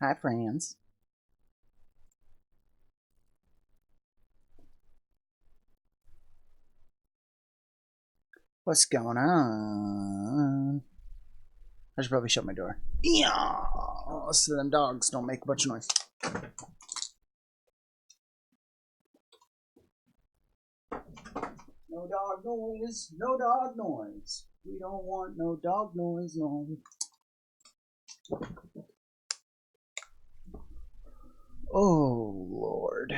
Hi, friends. What's going on? I should probably shut my door. Yeah, so them dogs don't make a bunch of noise. No dog noise. No dog noise. We don't want no dog noise. No. Oh Lord.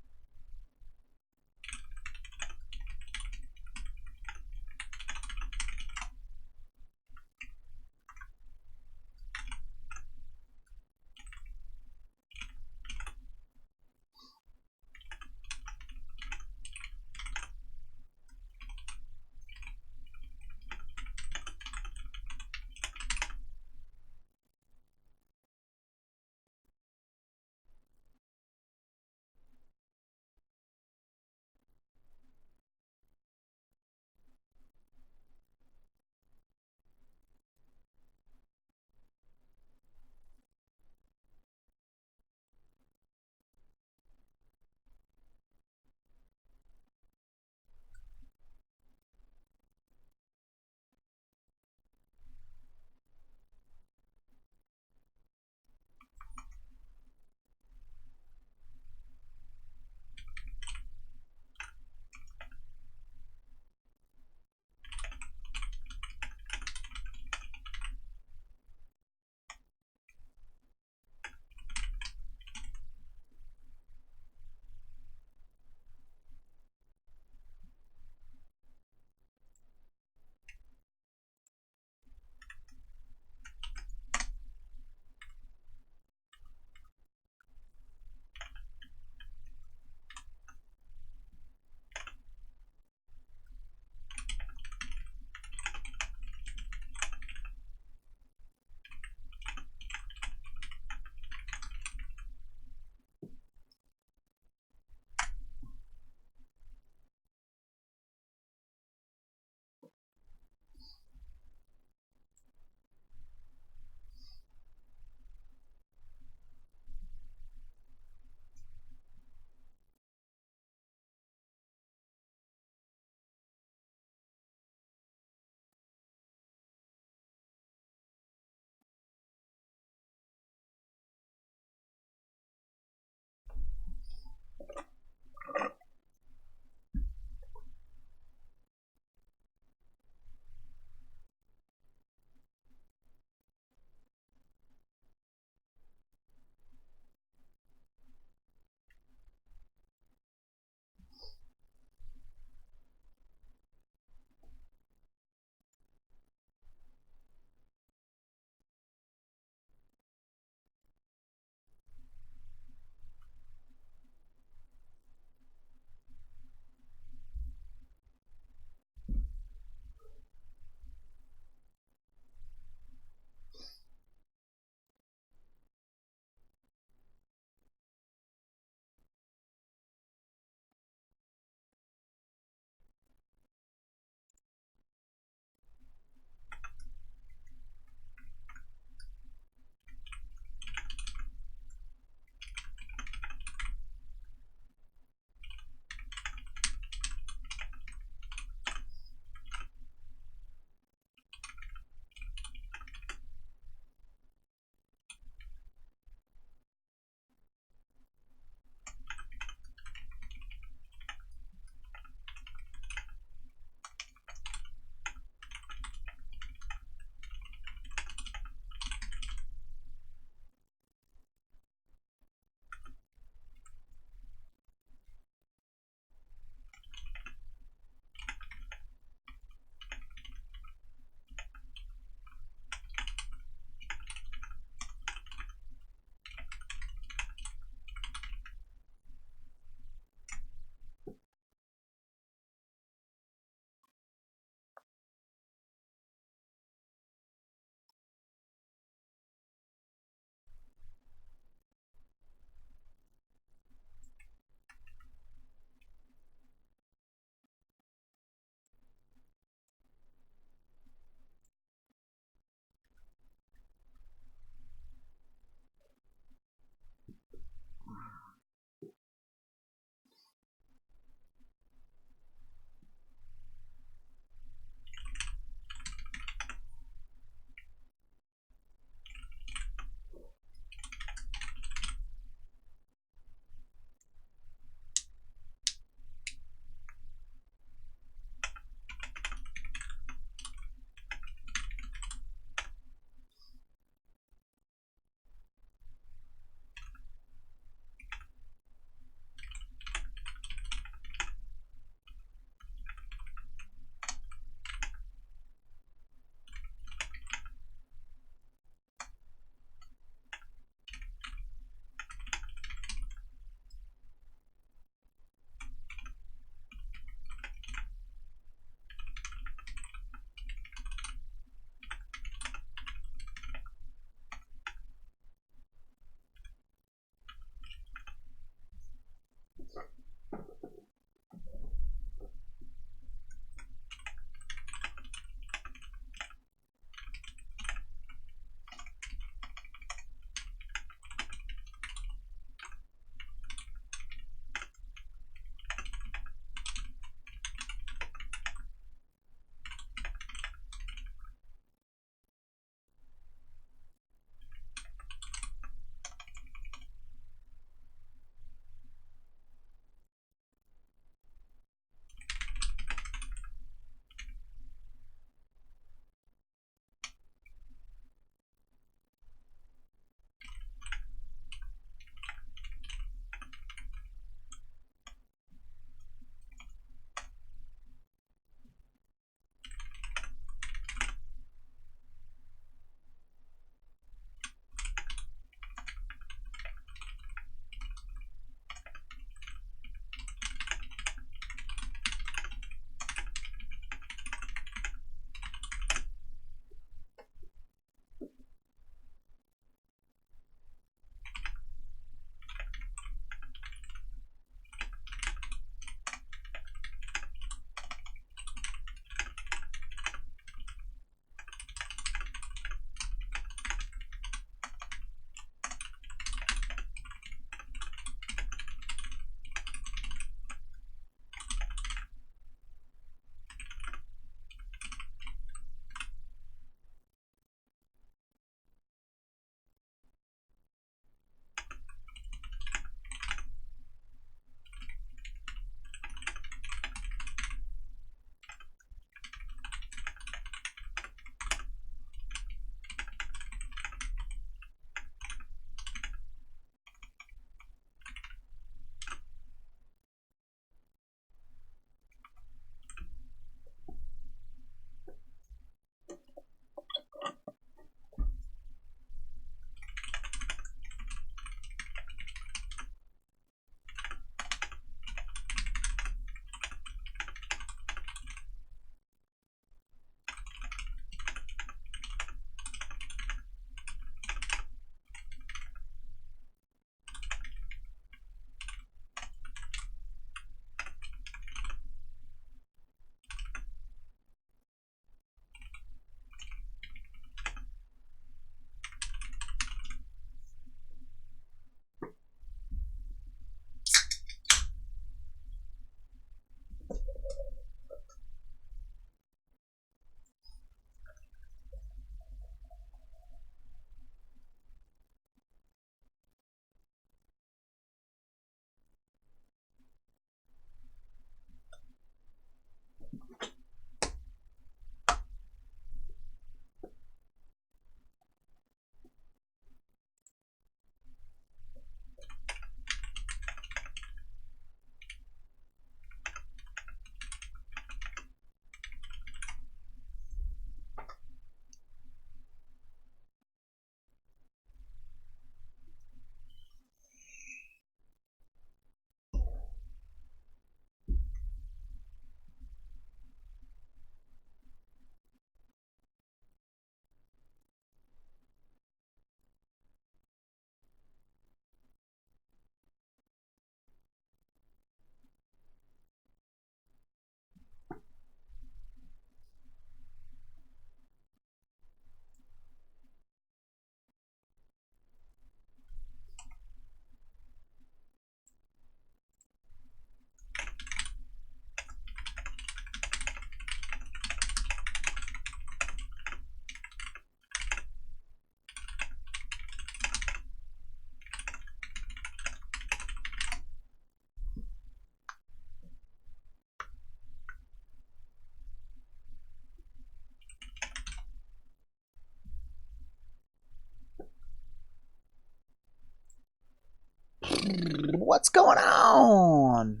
What's going on?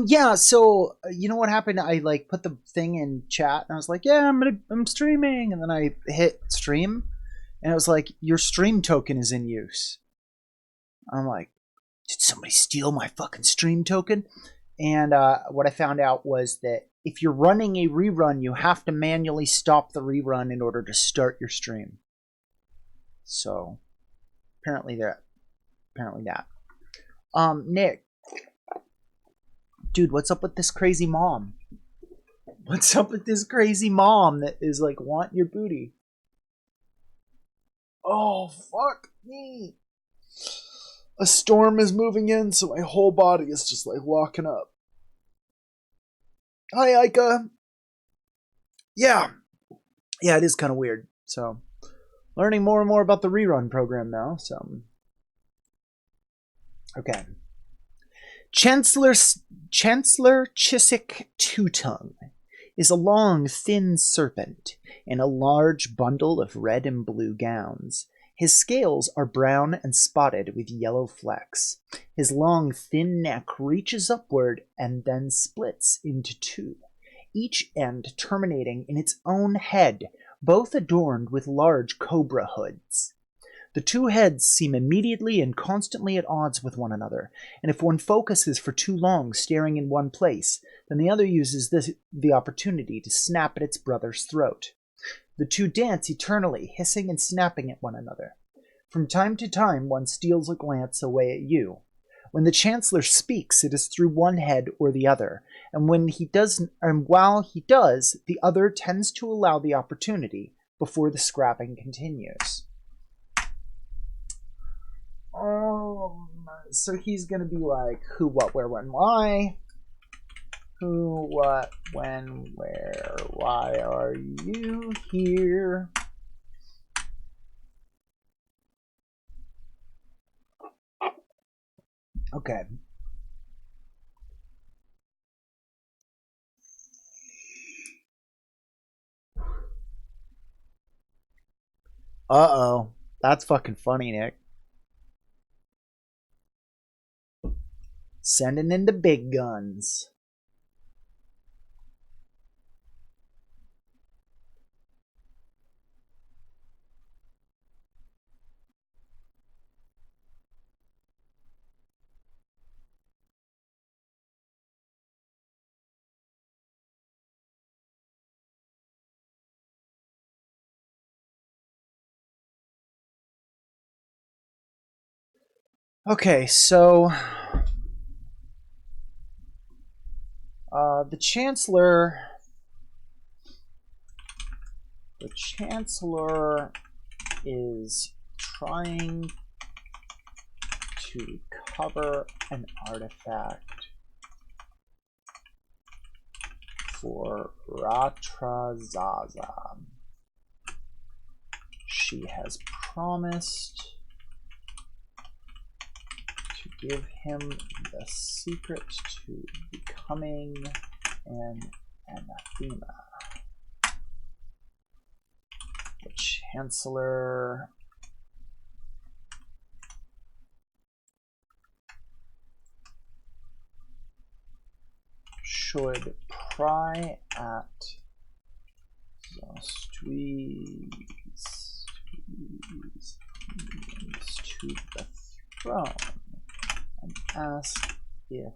Yeah, so you know what happened? I like put the thing in chat and I was like, yeah, I'm streaming, and then I hit stream and it was like, your stream token is in use. I'm like, did somebody steal my fucking stream token? And what I found out was that if you're running a rerun, you have to manually stop the rerun in order to start your stream. So apparently that. Nick, dude, what's up with this crazy mom? What's up with this crazy mom that is like wanting your booty? Oh, fuck me. A storm is moving in, so my whole body is just like locking up. Hi, Ika. Yeah, it is kind of weird. So, learning more and more about the rerun program now. So, okay. Chancellor Chiswick Two-Tongue is a long, thin serpent in a large bundle of red and blue gowns. His scales are brown and spotted with yellow flecks. His long, thin neck reaches upward and then splits into two, each end terminating in its own head, both adorned with large cobra hoods. The two heads seem immediately and constantly at odds with one another, and if one focuses for too long staring in one place, then the other uses the opportunity to snap at its brother's throat. The two dance eternally, hissing and snapping at one another. From time to time, one steals a glance away at you. When the Chancellor speaks, it is through one head or the other, and while he does, the other tends to allow the opportunity before the scrapping continues. So he's gonna be like, who, what, where, when, why? Who, what, when, where, why are you here? Okay. Uh-oh. That's fucking funny, Nick. Sending in the big guns. Okay, so the Chancellor is trying to recover an artifact for Ratrazaza. She has promised to give him the secret to becoming an anathema. The Chancellor should pry at the to the throne and ask if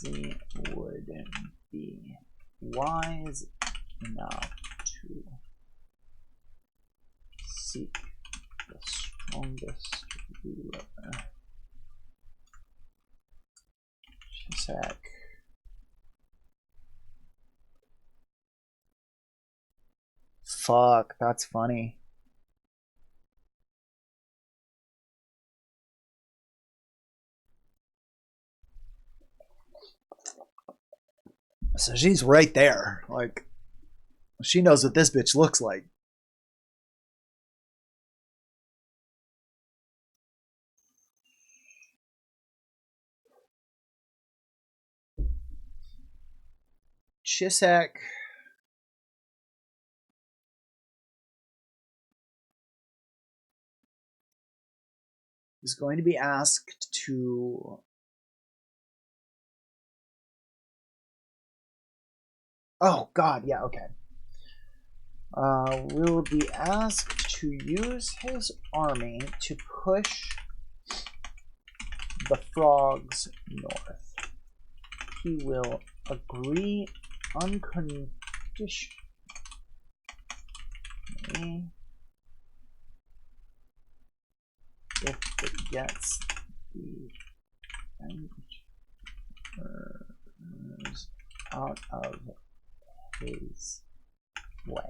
they wouldn't be wise enough to seek the strongest ruler. Chiswick. Fuck, that's funny. So she's right there. Like, she knows what this bitch looks like. Chiswick. is going to be asked to... Oh, God, yeah, okay. Will be asked to use his army to push the frogs north. He will agree unconditionally if it gets the Rangers out of his way.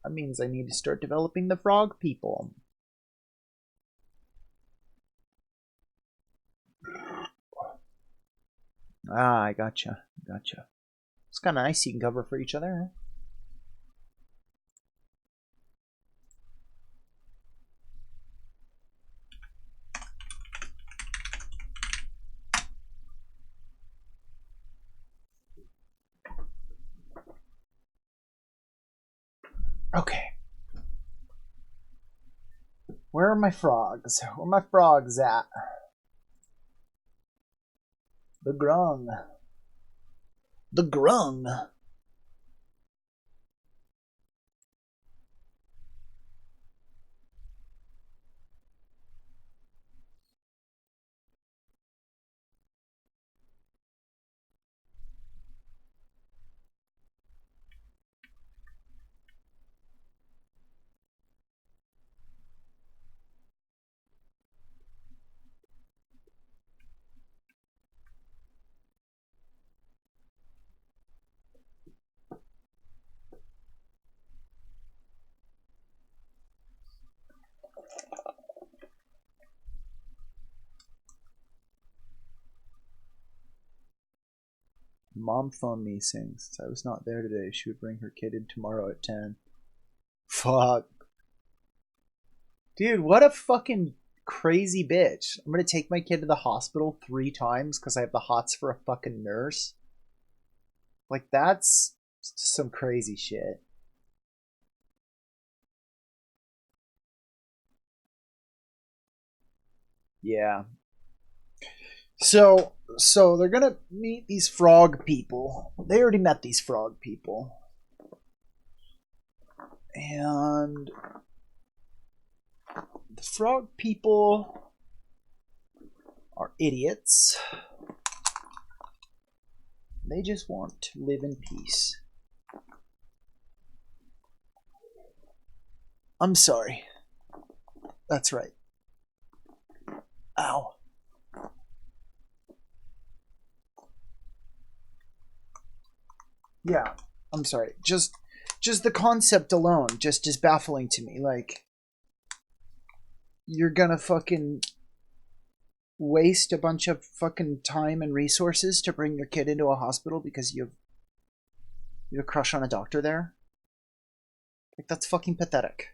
That means I need to start developing the frog people. Ah, I gotcha. Gotcha. It's kind of nice you can cover for each other, huh? Okay. Where are my frogs? Where are my frogs at? The grung. The grung. Mom phoned me saying since I was not there today, she would bring her kid in tomorrow at 10. Fuck. Dude, what a fucking crazy bitch. I'm gonna take my kid to the hospital 3 times because I have the hots for a fucking nurse. Like, that's some crazy shit. Yeah. So they're gonna meet these frog people. They already met these frog people. And the frog people are idiots. They just want to live in peace. I'm sorry. That's right. Ow. Yeah, I'm sorry. Just the concept alone just is baffling to me. Like, you're gonna fucking waste a bunch of fucking time and resources to bring your kid into a hospital because you have a crush on a doctor there? Like, that's fucking pathetic.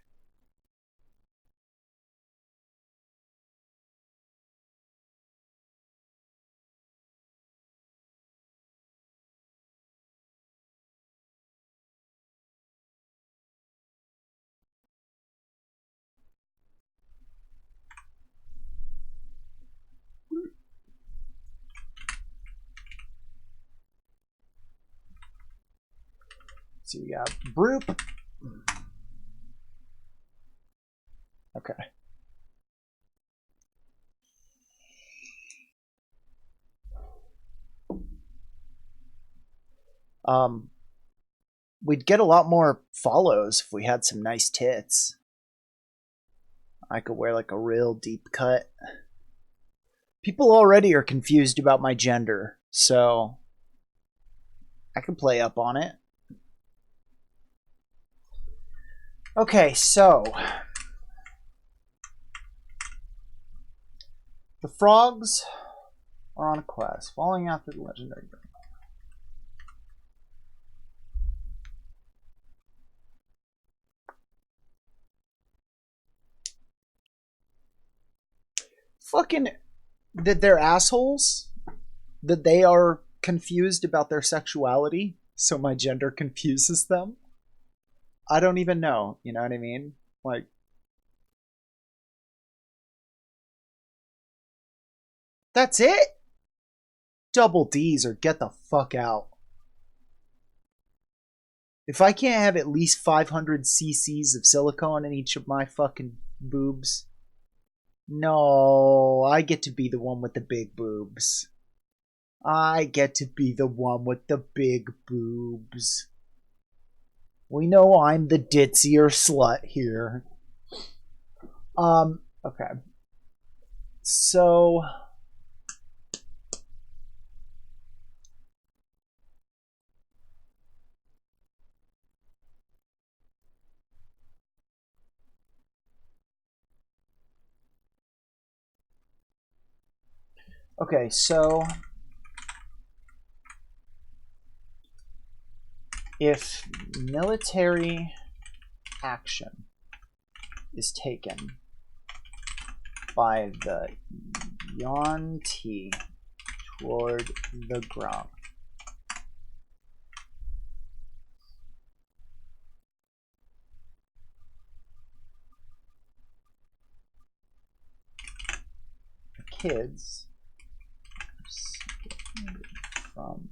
So we got Broop. Okay. We'd get a lot more follows if we had some nice tits. I could wear like a real deep cut. People already are confused about my gender, so I can play up on it. Okay, so the frogs are on a quest, following after the legendary bird. Fucking that they're assholes. That they are confused about their sexuality, so my gender confuses them. I don't even know, you know what I mean? Like, that's it? Double D's or get the fuck out. If I can't have at least 500 cc's of silicone in each of my fucking boobs, no, I get to be the one with the big boobs. I get to be the one with the big boobs. We know I'm the ditzier slut here. Okay. So, okay, so if military action is taken by the Yuan-Ti toward the ground, the kids from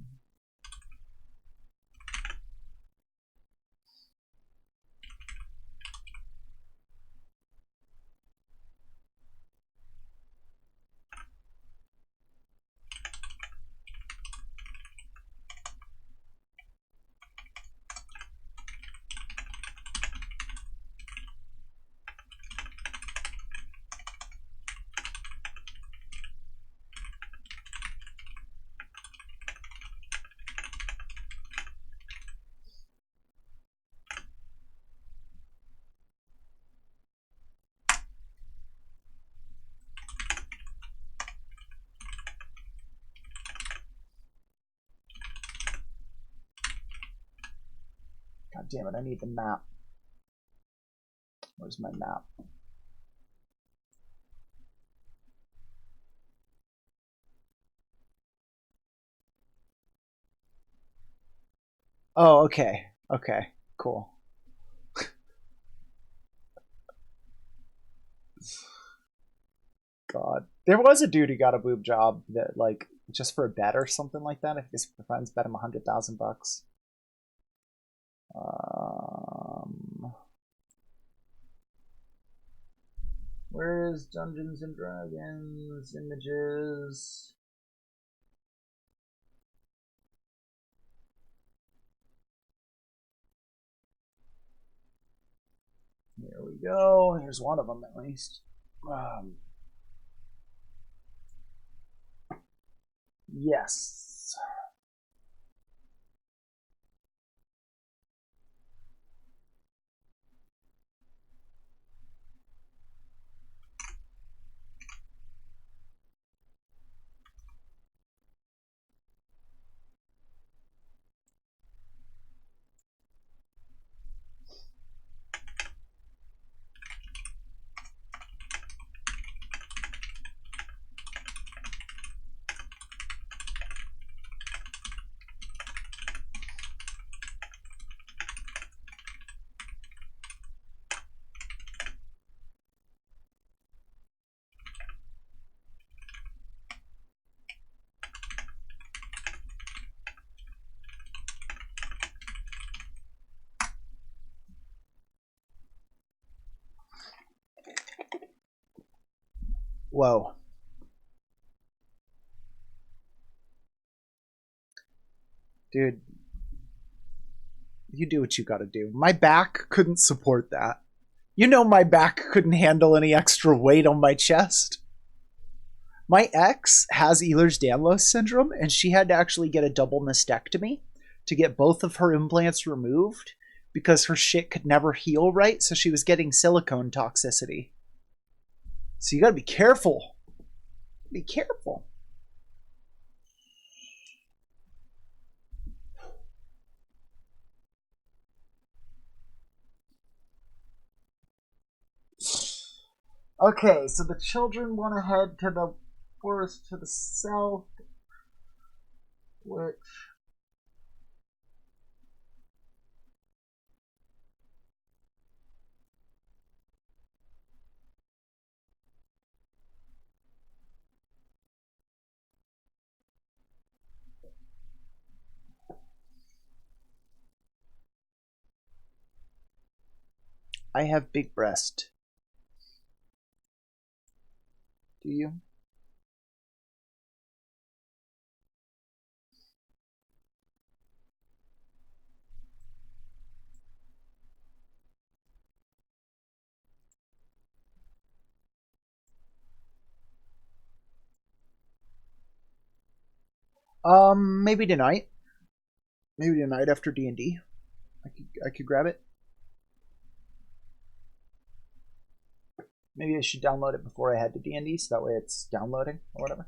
God damn it, I need the map. Where's my map? Oh, okay. Okay, cool. God. There was a dude who got a boob job that, like, just for a bet or something like that. If his friends bet him $100,000. Um, where's Dungeons and Dragons images? Here we go. Here's one of them at least. Yes. Whoa. Dude, you do what you gotta do. My back couldn't support that. You know my back couldn't handle any extra weight on my chest. My ex has Ehlers-Danlos syndrome, and she had to actually get a double mastectomy to get both of her implants removed because her shit could never heal right, so she was getting silicone toxicity. So you gotta be careful. Be careful. Okay, so the children want to head to the forest to the south. What? I have big breast. Do you? Maybe tonight. Maybe tonight after D&D. I could grab it. Maybe I should download it before I head to D&D, so that way it's downloading or whatever.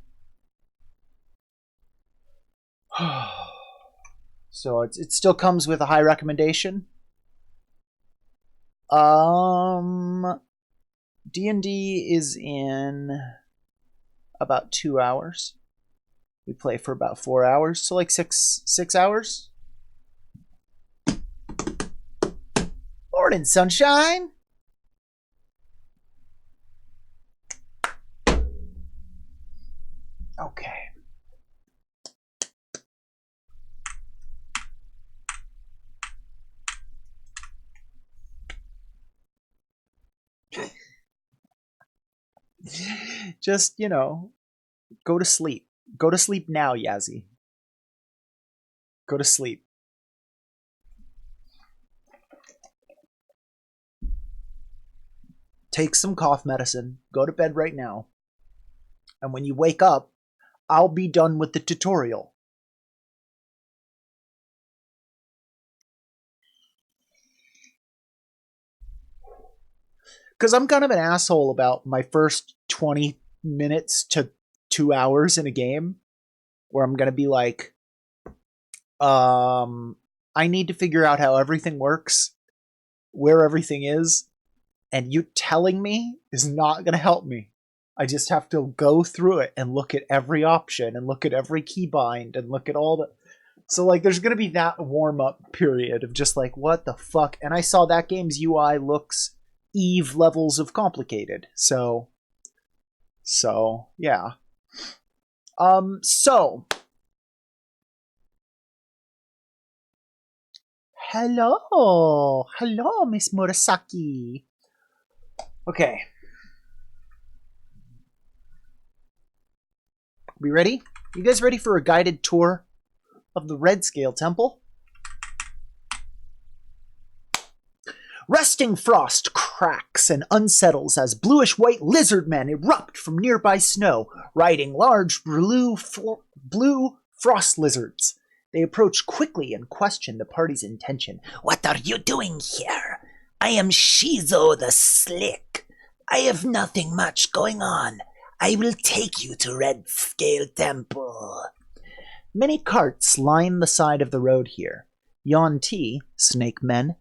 So it still comes with a high recommendation. D&D is in about 2 hours. We play for about 4 hours, so like six hours. Morning, sunshine. Okay. Just, go to sleep. Go to sleep now, Yazzie. Go to sleep. Take some cough medicine. Go to bed right now. And when you wake up, I'll be done with the tutorial. Because I'm kind of an asshole about my first 20 minutes to 2 hours in a game, where I'm going to be like, I need to figure out how everything works, where everything is, and you telling me is not going to help me. I just have to go through it and look at every option and look at every keybind and look at all the... So, like, there's going to be that warm-up period of just like, what the fuck? And I saw that game's UI looks Eve levels of complicated. So yeah. So hello, Miss Murasaki. Okay, we ready? You guys ready for a guided tour of the Red Scale Temple? Resting frost cracks and unsettles as bluish-white lizard men erupt from nearby snow, riding large blue frost lizards. They approach quickly and question the party's intention. What are you doing here? I am Shizo the Slick. I have nothing much going on. I will take you to Red Scale Temple. Many carts line the side of the road here. Yuan-Ti, snake men,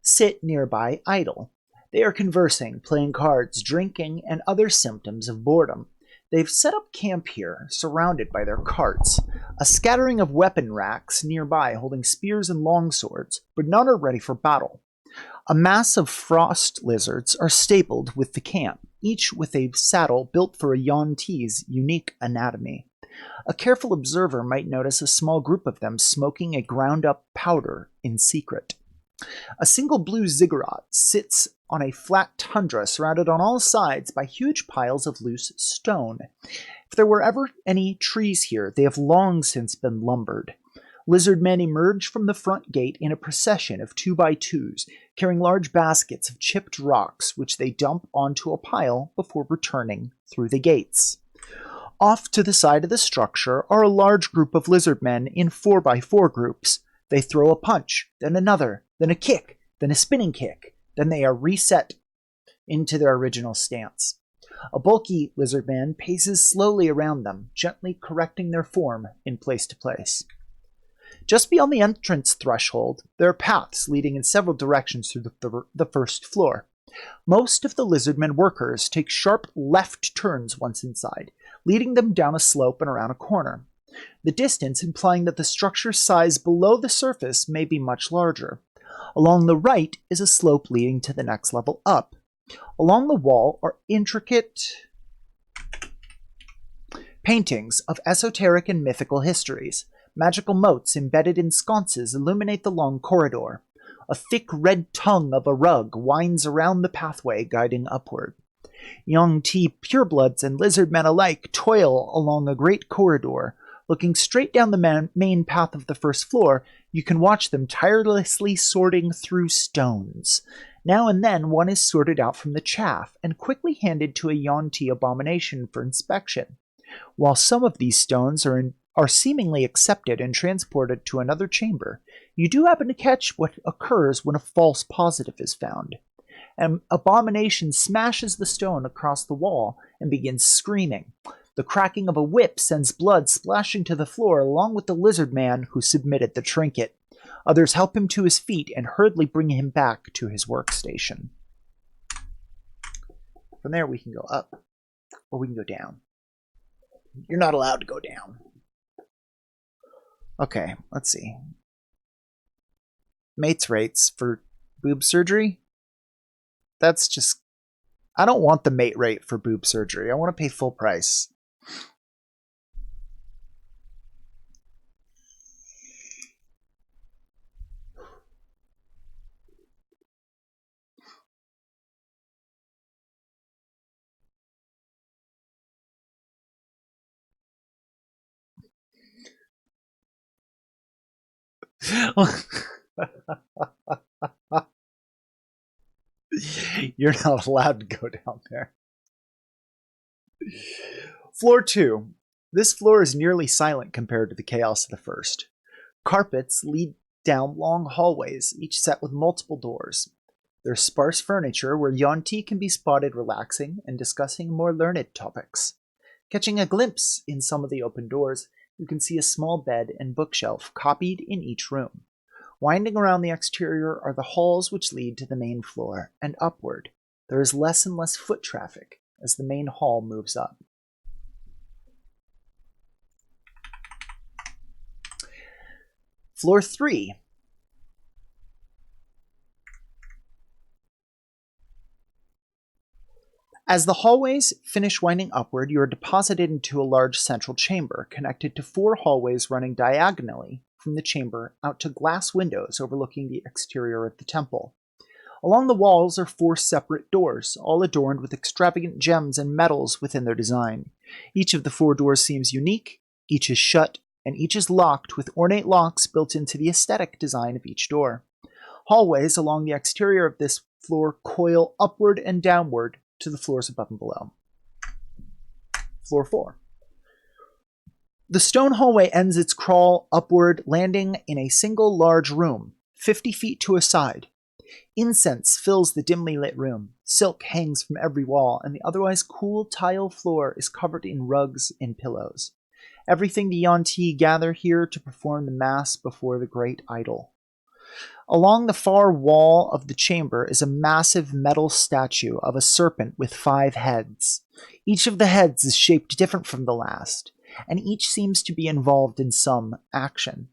sit nearby idle. They are conversing, playing cards, drinking, and other symptoms of boredom. They've set up camp here, surrounded by their carts. A scattering of weapon racks nearby holding spears and longswords, but none are ready for battle. A mass of frost lizards are stapled with the camp, each with a saddle built for a Yuan-Ti's unique anatomy. A careful observer might notice a small group of them smoking a ground-up powder in secret. A single blue ziggurat sits on a flat tundra surrounded on all sides by huge piles of loose stone. If there were ever any trees here, they have long since been lumbered. Lizard men emerge from the front gate in a procession of 2x2s, carrying large baskets of chipped rocks, which they dump onto a pile before returning through the gates. Off to the side of the structure are a large group of lizard men in 4x4 groups. They throw a punch, then another, then a kick, then a spinning kick. Then they are reset into their original stance. A bulky lizard man paces slowly around them, gently correcting their form in place to place. Just beyond the entrance threshold, there are paths leading in several directions through the first floor. Most of the lizardmen workers take sharp left turns once inside, leading them down a slope and around a corner. the distance implying that the structure's size below the surface may be much larger. Along the right is a slope leading to the next level up. Along the wall are intricate paintings of esoteric and mythical histories. Magical moats embedded in sconces illuminate the long corridor. A thick red tongue of a rug winds around the pathway, guiding upward. Yuan-Ti purebloods and lizard men alike toil along a great corridor. Looking straight down the main path of the first floor, you can watch them tirelessly sorting through stones. Now and then one is sorted out from the chaff and quickly handed to a Yuan-Ti abomination for inspection. While some of these stones are seemingly accepted and transported to another chamber, you do happen to catch what occurs when a false positive is found. An abomination smashes the stone across the wall and begins screaming. The cracking of a whip sends blood splashing to the floor along with the lizard man who submitted the trinket. Others help him to his feet and hurriedly bring him back to his workstation. From there we can go up, or we can go down. You're not allowed to go down. Okay, let's see. Mates rates for boob surgery? That's just... I don't want the mate rate for boob surgery. I want to pay full price. You're not allowed to go down there. Floor 2. This floor is nearly silent compared to the chaos of the first. Carpets lead down long hallways, each set with multiple doors. There's sparse furniture where Yuan-Ti can be spotted relaxing and discussing more learned topics. Catching a glimpse in some of the open doors, you can see a small bed and bookshelf copied in each room. Winding around the exterior are the halls which lead to the main floor, and upward. There is less and less foot traffic as the main hall moves up. Floor 3. As the hallways finish winding upward, you are deposited into a large central chamber, connected to 4 hallways running diagonally from the chamber out to glass windows overlooking the exterior of the temple. Along the walls are 4 separate doors, all adorned with extravagant gems and metals within their design. Each of the 4 doors seems unique, each is shut, and each is locked with ornate locks built into the aesthetic design of each door. Hallways along the exterior of this floor coil upward and downward to the floors above and below. Floor 4. The stone hallway ends its crawl upward, landing in a single large room, 50 feet to a side. Incense fills the dimly lit room. Silk hangs from every wall, and the otherwise cool tile floor is covered in rugs and pillows. Everything the Yuan-Ti gather here to perform the mass before the great idol. Along the far wall of the chamber is a massive metal statue of a serpent with 5 heads. Each of the heads is shaped different from the last, and each seems to be involved in some action.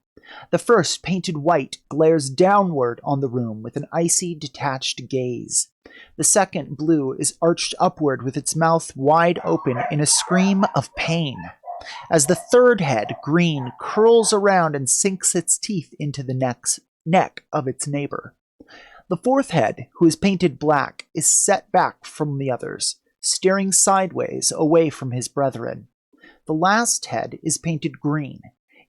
The first, painted white, glares downward on the room with an icy, detached gaze. The second, blue, is arched upward with its mouth wide open in a scream of pain. As the third head, green, curls around and sinks its teeth into the neck of its neighbor. The fourth head, who is painted black, is set back from the others, staring sideways away from his brethren. The last head is painted green.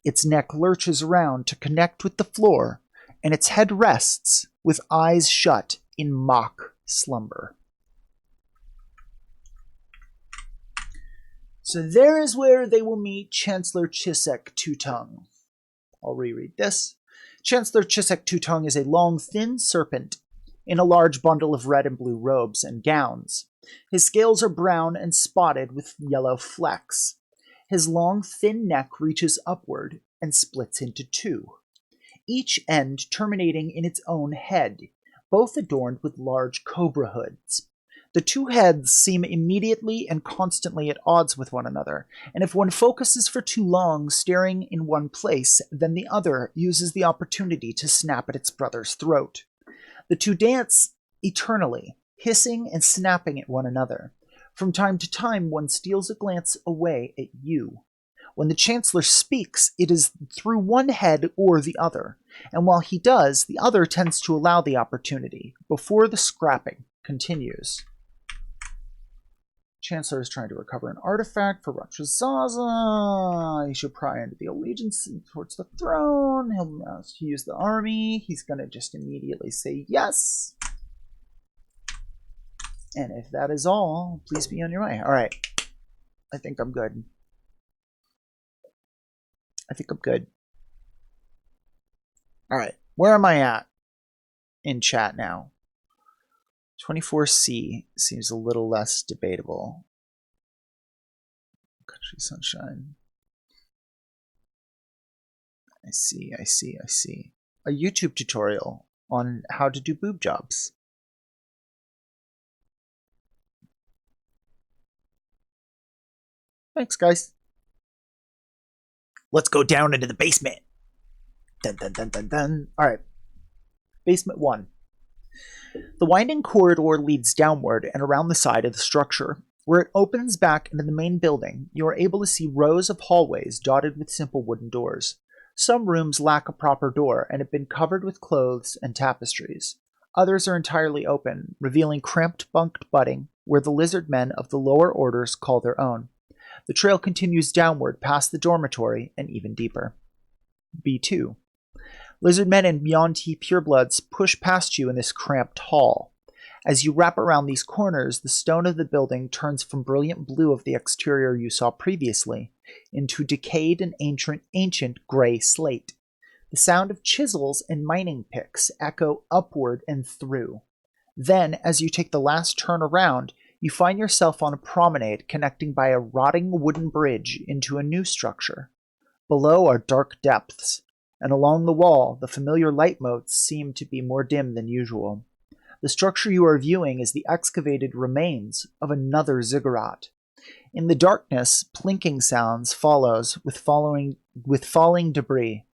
Its neck lurches around to connect with the floor, and its head rests, with eyes shut in mock slumber. So there is where they will meet Chancellor Chisek Two-Tongue. I'll reread this. Chancellor Chisek Two-Tongue is a long, thin serpent in a large bundle of red and blue robes and gowns. His scales are brown and spotted with yellow flecks. His long, thin neck reaches upward and splits into 2, each end terminating in its own head, both adorned with large cobra hoods. The two heads seem immediately and constantly at odds with one another, and if one focuses for too long staring in one place, then the other uses the opportunity to snap at its brother's throat. The two dance eternally, hissing and snapping at one another. From time to time, one steals a glance away at you. When the Chancellor speaks, it is through one head or the other, and while he does, the other tends to allow the opportunity, before the scrapping continues. Chancellor is trying to recover an artifact for Rakshasaza. He should pry into the allegiance towards the throne. He'll use the army. He's going to just immediately say yes. And if that is all, please be on your way. All right. I think I'm good. All right. Where am I at in chat now? 24C seems a little less debatable. Country Sunshine. I see. A YouTube tutorial on how to do boob jobs. Thanks, guys. Let's go down into the basement. Dun dun dun dun dun. Alright. Basement 1. The winding corridor leads downward and around the side of the structure. Where it opens back into the main building, you are able to see rows of hallways dotted with simple wooden doors. Some rooms lack a proper door and have been covered with clothes and tapestries. Others are entirely open, revealing cramped bunked budding where the lizard men of the lower orders call their own. The trail continues downward past the dormitory and even deeper. B2. Lizard men and Yuan-Ti purebloods push past you in this cramped hall. As you wrap around these corners, the stone of the building turns from brilliant blue of the exterior you saw previously into decayed and ancient gray slate. The sound of chisels and mining picks echo upward and through. Then, as you take the last turn around, you find yourself on a promenade connecting by a rotting wooden bridge into a new structure. Below are dark depths, and along the wall, the familiar light motes seem to be more dim than usual. The structure you are viewing is the excavated remains of another ziggurat. In the darkness, plinking sounds follows with falling debris.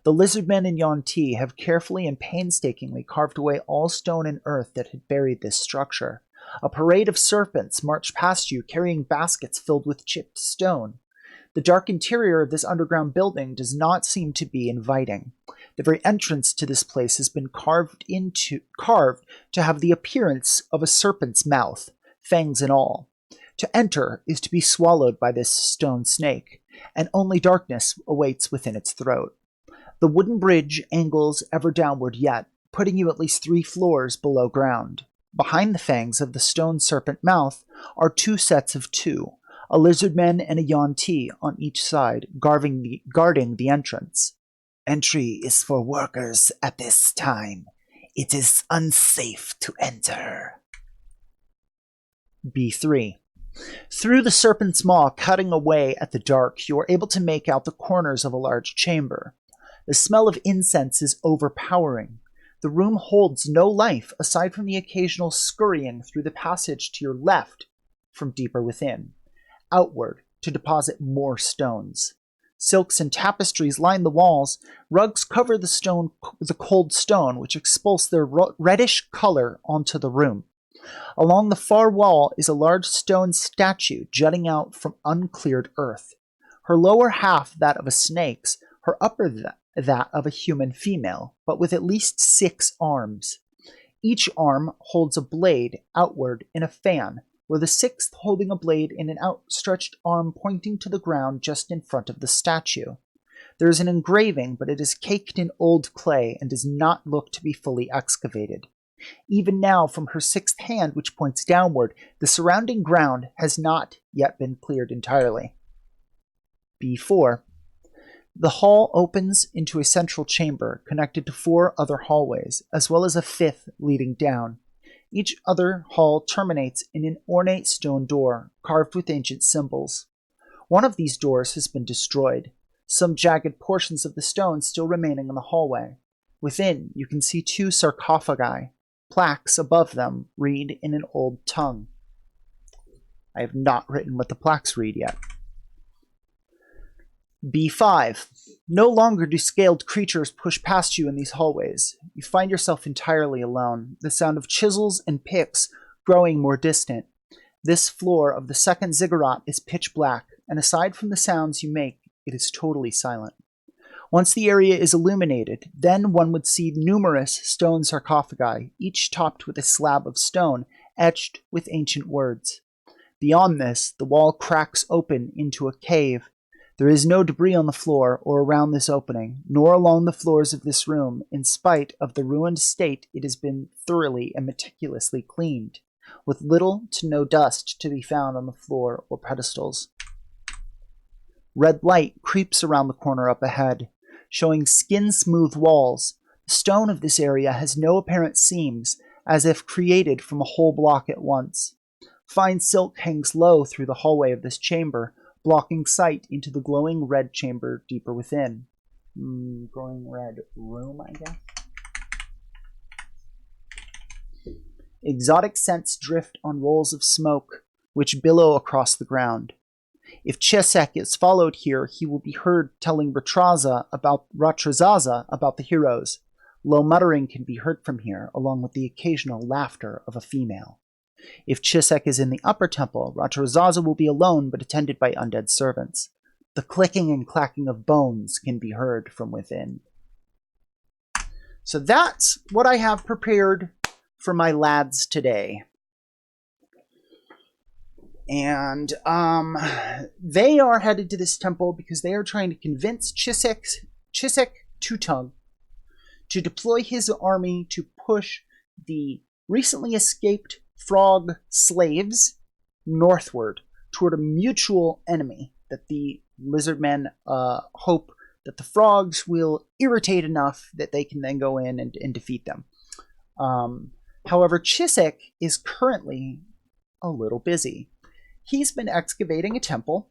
The lizardmen in Yuan-Ti have carefully and painstakingly carved away all stone and earth that had buried this structure. A parade of serpents march past you carrying baskets filled with chipped stone. The dark interior of this underground building does not seem to be inviting. The very entrance to this place has been carved to have the appearance of a serpent's mouth, fangs and all. To enter is to be swallowed by this stone snake, and only darkness awaits within its throat. The wooden bridge angles ever downward yet, putting you at least 3 floors below ground. Behind the fangs of the stone serpent mouth are 2 sets of 2, a lizardman and a Yuan-Ti on each side, guarding the entrance. Entry is for workers at this time. It is unsafe to enter. B3. Through the serpent's maw cutting away at the dark, you are able to make out the corners of a large chamber. The smell of incense is overpowering. The room holds no life aside from the occasional scurrying through the passage to your left from deeper within, outward to deposit more stones. Silks and tapestries line the walls. Rugs cover the cold stone, which expulse their reddish color onto the room. Along the far wall is a large stone statue jutting out from uncleared earth. Her lower half that of a snake's, her upper that of a human female, but with at least 6 arms. Each arm holds a blade outward in a fan, with the 6th holding a blade in an outstretched arm pointing to the ground just in front of the statue. There is an engraving, but it is caked in old clay and does not look to be fully excavated. Even now, from her 6th hand, which points downward, the surrounding ground has not yet been cleared entirely. B4. The hall opens into a central chamber, connected to 4 other hallways, as well as a 5th leading down. Each other hall terminates in an ornate stone door, carved with ancient symbols. One of these doors has been destroyed, some jagged portions of the stone still remaining in the hallway. Within, you can see 2 sarcophagi. Plaques above them read in an old tongue. I have not written what the plaques read yet. B5. No longer do scaled creatures push past you in these hallways. You find yourself entirely alone, the sound of chisels and picks growing more distant. This floor of the second ziggurat is pitch black, and aside from the sounds you make, it is totally silent. Once the area is illuminated, then one would see numerous stone sarcophagi, each topped with a slab of stone etched with ancient words. Beyond this, the wall cracks open into a cave. There is no debris on the floor or around this opening, nor along the floors of this room, in spite of the ruined state it has been thoroughly and meticulously cleaned, with little to no dust to be found on the floor or pedestals. Red light creeps around the corner up ahead, showing skin-smooth walls. The stone of this area has no apparent seams, as if created from a whole block at once. Fine silk hangs low through the hallway of this chamber, blocking sight into the glowing red chamber deeper within. Glowing red room, I guess? Exotic scents drift on rolls of smoke, which billow across the ground. If Chesek is followed here, he will be heard telling Ratrazaza about the heroes. Low muttering can be heard from here, along with the occasional laughter of a female. If Chesek is in the upper temple, Ratrazaza will be alone but attended by undead servants. The clicking and clacking of bones can be heard from within. So that's what I have prepared for my lads today. And they are headed to this temple because they are trying to convince Chisek Tutung to deploy his army to push the recently escaped frog slaves northward toward a mutual enemy that the lizardmen hope that the frogs will irritate enough that they can then go in and defeat them. However, Chisek is currently a little busy. He's been excavating a temple,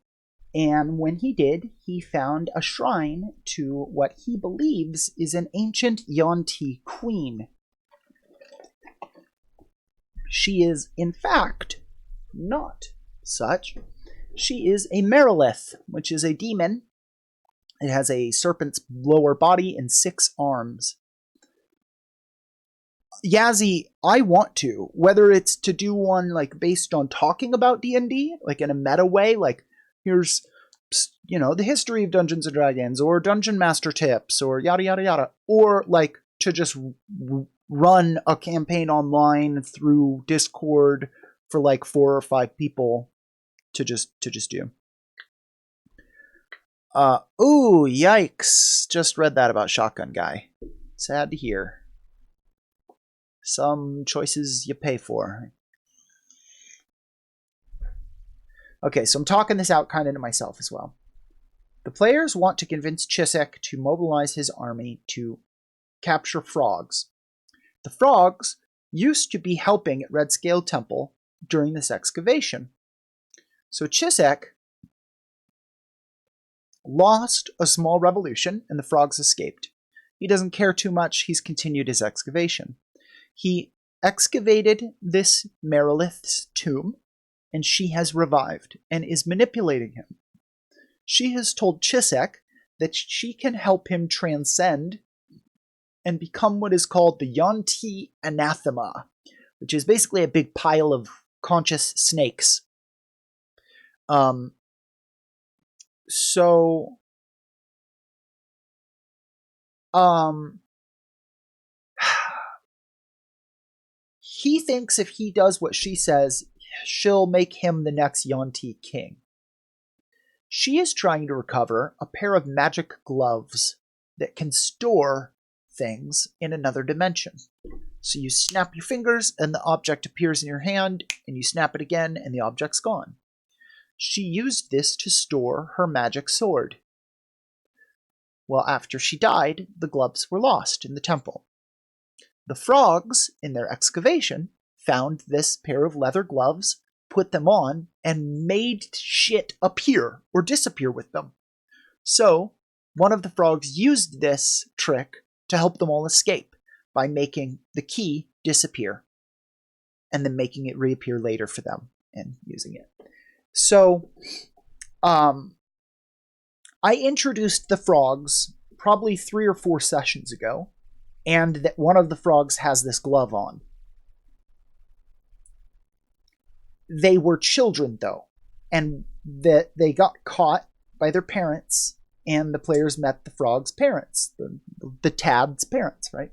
and when he did, he found a shrine to what he believes is an ancient Yuan-Ti queen. She is, in fact, not such. She is a Merilith, which is a demon. It has a serpent's lower body and 6 arms. Yazzie, I want to, whether it's to do one like based on talking about D&D, like in a meta way, like here's, the history of Dungeons and Dragons, or Dungeon Master tips, or yada yada yada, or like to just run a campaign online through Discord for like 4 or 5 people to just do. Ooh, yikes! Just read that about Shotgun Guy. Sad to hear. Some choices you pay for. Okay, so I'm talking this out kind of to myself as well. The players want to convince Chisek to mobilize his army to capture frogs. The frogs used to be helping at Red Scale Temple during this excavation. So Chisek lost a small revolution and the frogs escaped. He doesn't care too much. He's continued his excavation. He excavated this Merilith's tomb, and she has revived and is manipulating him. She has told Chisek that she can help him transcend and become what is called the Yuan-Ti anathema, which is basically a big pile of conscious snakes. He thinks if he does what she says, she'll make him the next Yuan-Ti king. She is trying to recover a pair of magic gloves that can store things in another dimension. So you snap your fingers and the object appears in your hand, and you snap it again and the object's gone. She used this to store her magic sword. Well, after she died, the gloves were lost in the temple. The frogs, in their excavation, found this pair of leather gloves, put them on, and made shit appear or disappear with them. So, one of the frogs used this trick to help them all escape by making the key disappear and then making it reappear later for them and using it. So I introduced the frogs probably 3 or 4 sessions ago, and that one of the frogs has this glove on. They were children, though, and that they got caught by their parents, and the players met the frog's parents, the Tad's parents, right?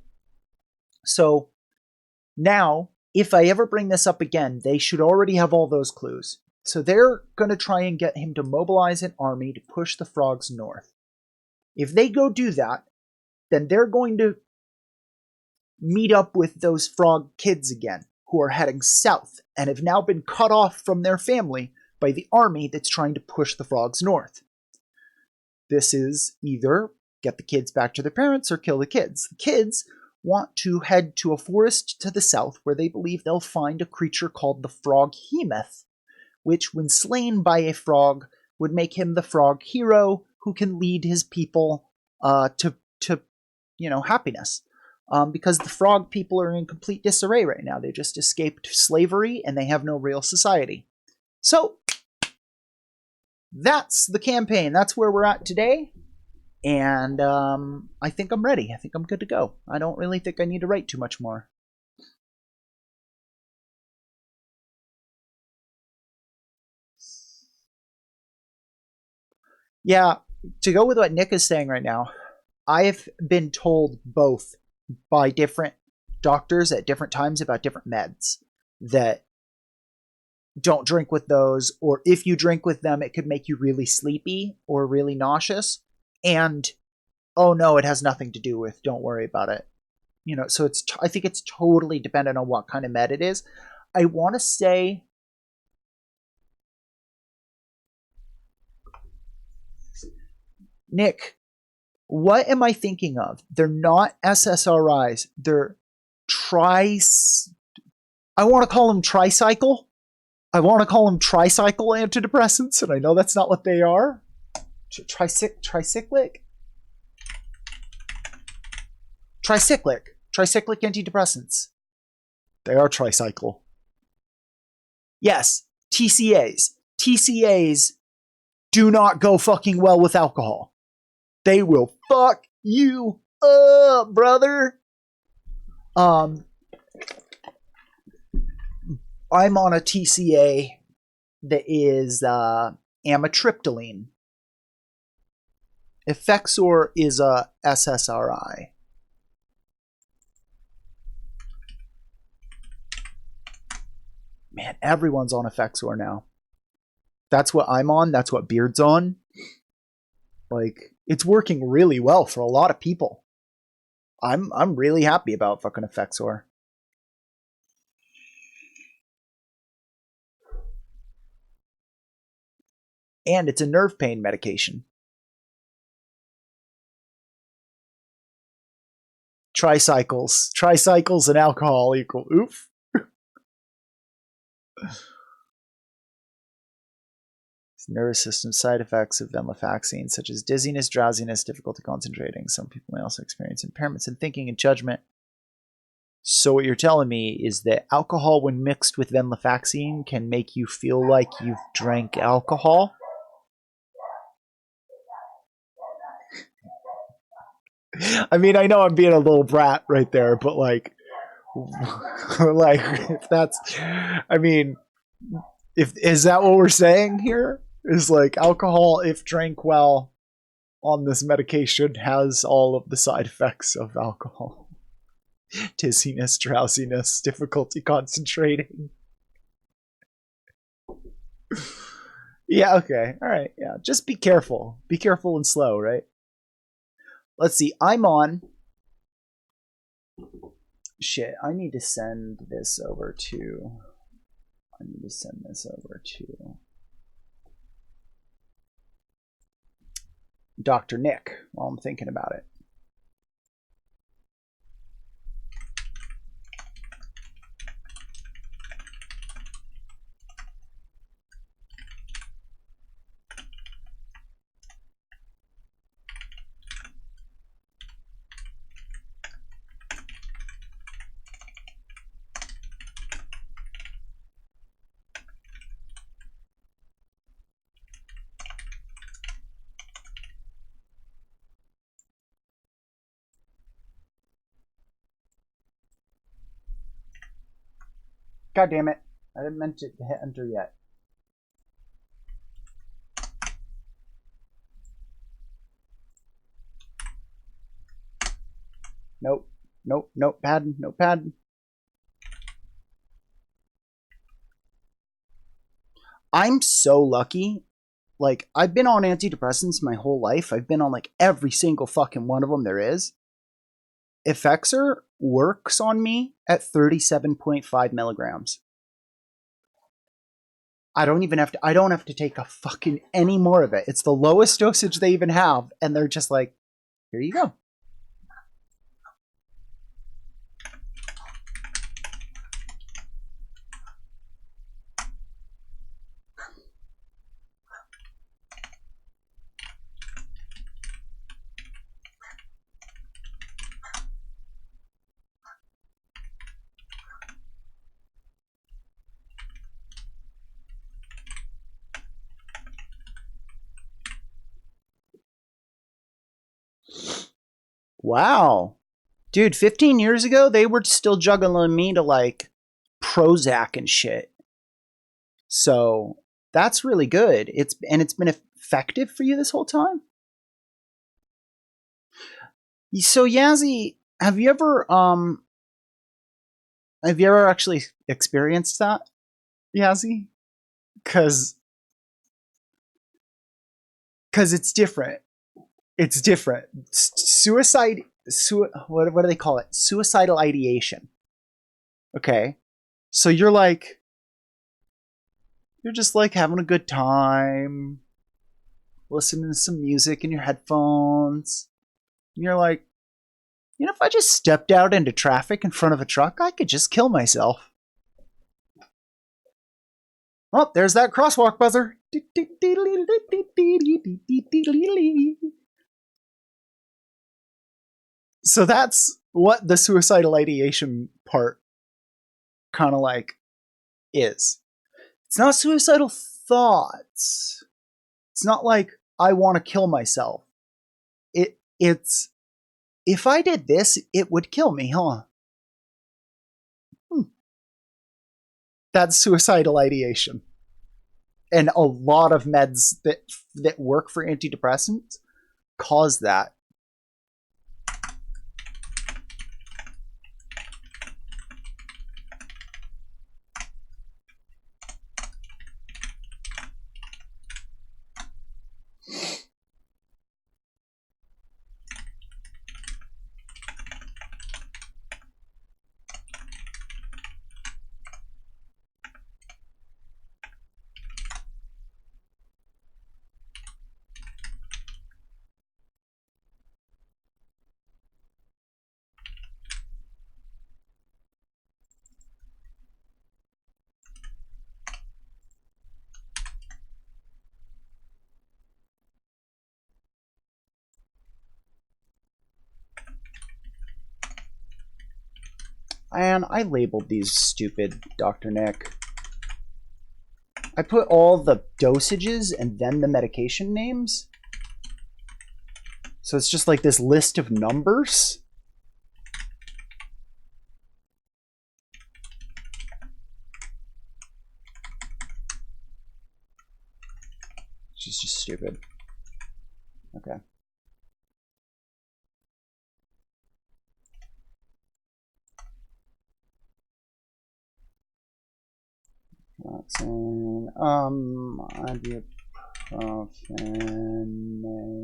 So now, if I ever bring this up again, they should already have all those clues. So they're going to try and get him to mobilize an army to push the frogs north. If they go do that, then they're going to meet up with those frog kids again, who are heading south and have now been cut off from their family by the army that's trying to push the frogs north. This is either get the kids back to their parents or kill the kids. The kids want to head to a forest to the south where they believe they'll find a creature called the Froghemoth, which, when slain by a frog, would make him the frog hero who can lead his people to happiness. Because the frog people are in complete disarray right now. They just escaped slavery and they have no real society. So that's the campaign. That's where we're at today. And I think I'm ready. I think I'm good to go. I don't really think I need to write too much more. Yeah, to go with what Nick is saying right now, I've been told both by different doctors at different times about different meds that don't drink with those, or if you drink with them, it could make you really sleepy or really nauseous. And, oh no, it has nothing to do with, don't worry about it. So I think it's totally dependent on what kind of med it is. I want to say, Nick, what am I thinking of? They're not SSRIs. They're I want to call them tricycle. I want to call them tricycle antidepressants, and I know that's not what they are. Tricyclic? Tricyclic antidepressants. They are tricycle. Yes, TCAs. TCAs do not go fucking well with alcohol. They will fuck you up, brother. I'm on a TCA that is amitriptyline. Effexor is a SSRI. Man, everyone's on Effexor now. That's what I'm on. That's what Beard's on. Like, it's working really well for a lot of people. I'm really happy about fucking Effexor. And it's a nerve pain medication. Tricycles and alcohol equal oof. Nervous system side effects of venlafaxine, such as dizziness, drowsiness, difficulty concentrating. Some people may also experience impairments in thinking and judgment. So what you're telling me is that alcohol, when mixed with venlafaxine, can make you feel like you've drank alcohol? I mean, I know I'm being a little brat right there, but like if that's, I mean, is that what we're saying here? Is like alcohol, if drank well on this medication, has all of the side effects of alcohol. Dizziness, drowsiness, difficulty concentrating. Yeah, okay. All right. Yeah. Just be careful. Be careful and slow, right? Let's see. I'm on. Shit. I need to send this over to Dr. Nick while I'm thinking about it. God damn it. I didn't meant to hit enter yet. Nope. Nope. Notepad. Notepad. I'm so lucky. Like, I've been on antidepressants my whole life. I've been on like every single fucking one of them there is. Effexor works on me at 37.5 milligrams. I don't have to take a fucking any more of it. It's the lowest dosage they even have, and they're just like, here you go. Wow. Dude, 15 years ago, they were still juggling me to like Prozac and shit. So that's really good. It's been effective for you this whole time. So Yazzie, have you ever actually experienced that, Yazzie? Cause it's different. It's different. What do they call it? Suicidal ideation. Okay. So you're just like having a good time, listening to some music in your headphones. And you're like, if I just stepped out into traffic in front of a truck, I could just kill myself. Oh, there's that crosswalk buzzer. So that's what the suicidal ideation part kind of like is. It's not suicidal thoughts. It's not like I want to kill myself. It's if I did this, it would kill me, huh? That's suicidal ideation. And a lot of meds that work for antidepressants cause that. And I labeled these stupid, Dr. Nick. I put all the dosages and then the medication names. So it's just like this list of numbers. She's just stupid. Okay. Ibuprofen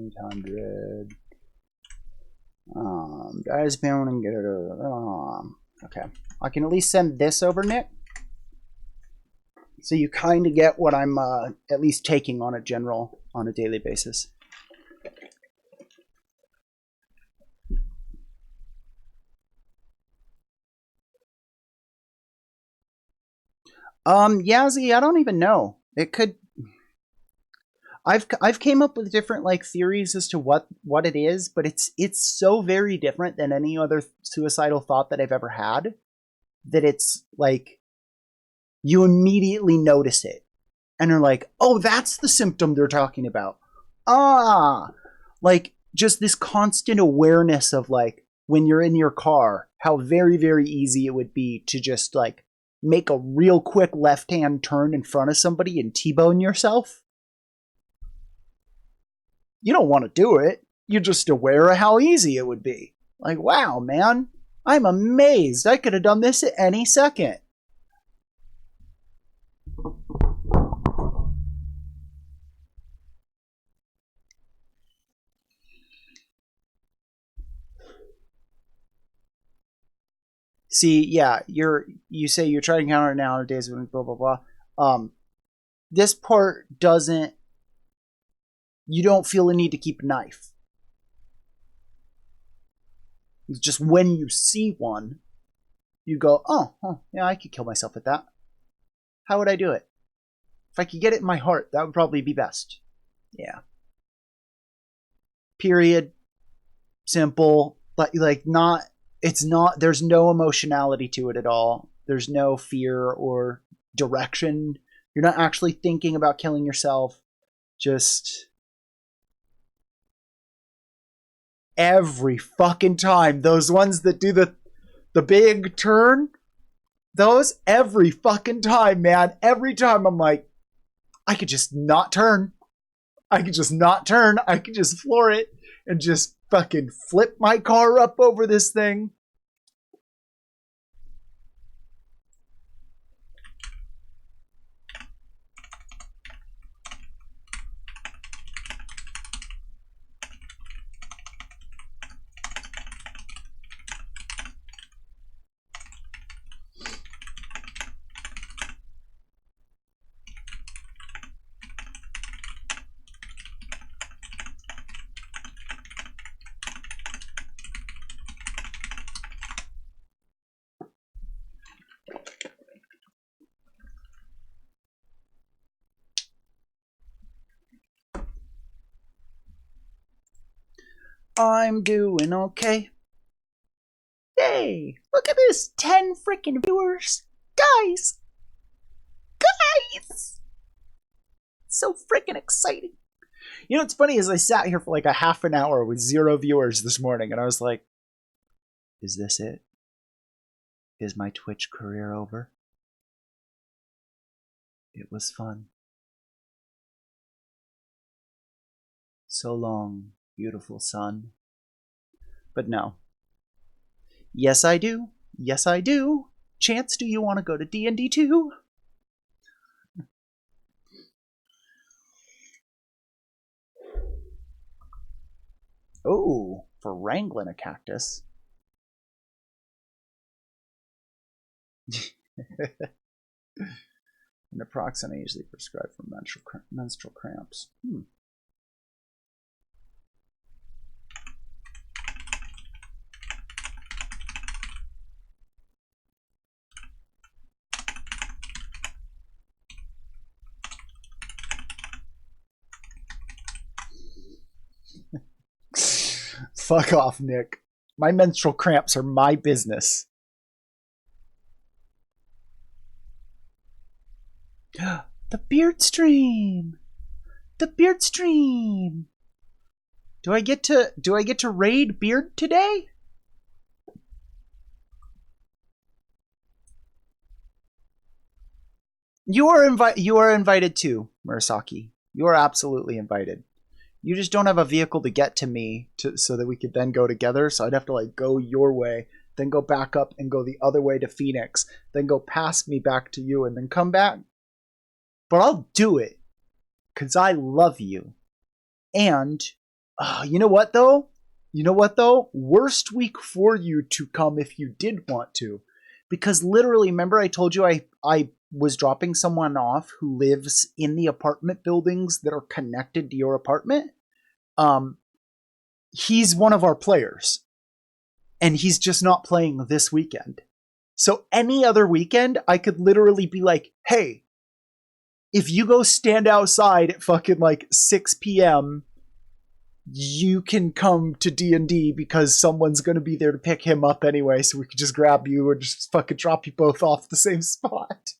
800. Diazepam and get it. Okay. I can at least send this over, Nick. So you kind of get what I'm at least taking on a daily basis. Yazzie, I don't even know. It could. I've came up with different like theories as to what it is, but it's so very different than any other suicidal thought that I've ever had that it's like you immediately notice it and are like, oh, that's the symptom they're talking about. Like just this constant awareness of like when you're in your car, how very, very easy it would be to just like make a real quick left-hand turn in front of somebody and T-bone yourself? You don't want to do it. You're just aware of how easy it would be. Like, wow, man, I'm amazed. I could have done this at any second. See, yeah, you say you're trying to counter nowadays when blah blah blah. This part doesn't. You don't feel the need to keep a knife. It's just when you see one, you go, oh, yeah, I could kill myself with that. How would I do it? If I could get it in my heart, that would probably be best. Yeah. Period. Simple. But like not. It's not. There's no emotionality to it at all. There's no fear or direction. You're not actually thinking about killing yourself. Just every fucking time, those ones that do the big turn, those every fucking time, man. Every time I'm like, I could just not turn. I could just not turn. I could just floor it and just fucking flip my car up over this thing. I'm doing okay. Hey, look at this. 10 freaking viewers. Guys. So freaking exciting. You know what's funny is I sat here for like a half an hour with 0 viewers this morning and I was like, is this it? Is my Twitch career over? It was fun. So long, beautiful sun. But no. Yes, I do. Yes, I do. Chance, do you want to go to D&D 2? Oh, for wrangling a cactus. Naproxen usually prescribed for menstrual cramps. Fuck off, Nick. My menstrual cramps are my business. The beard stream. The beard stream. Do I get to raid Beard today? You are invited too, Murasaki. You are absolutely invited. You just don't have a vehicle to get to me so that we could then go together. So I'd have to like go your way, then go back up and go the other way to Phoenix, then go past me back to you and then come back. But I'll do it because I love you. And you know what though? Worst week for you to come if you did want to. Because literally, remember I told you I was dropping someone off who lives in the apartment buildings that are connected to your apartment. He's one of our players. And he's just not playing this weekend. So any other weekend, I could literally be like, hey, if you go stand outside at fucking like 6 p.m., you can come to D&D because someone's going to be there to pick him up anyway, so we could just grab you or just fucking drop you both off the same spot.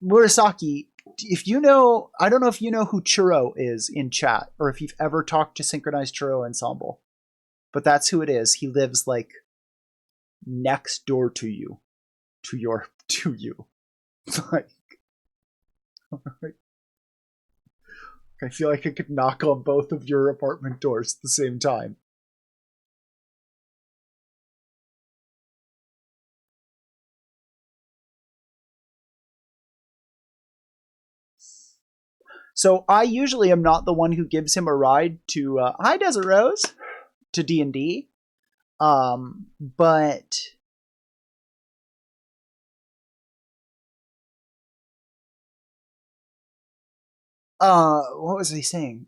Murasaki, if you know, I don't know if you know who Churro is in chat, or if you've ever talked to Synchronized Churro Ensemble, but that's who it is. He lives like next door to you. To you. Like, I feel like I could knock on both of your apartment doors at the same time. So I usually am not the one who gives him a ride to Hi Desert Rose to D&D. But what was he saying?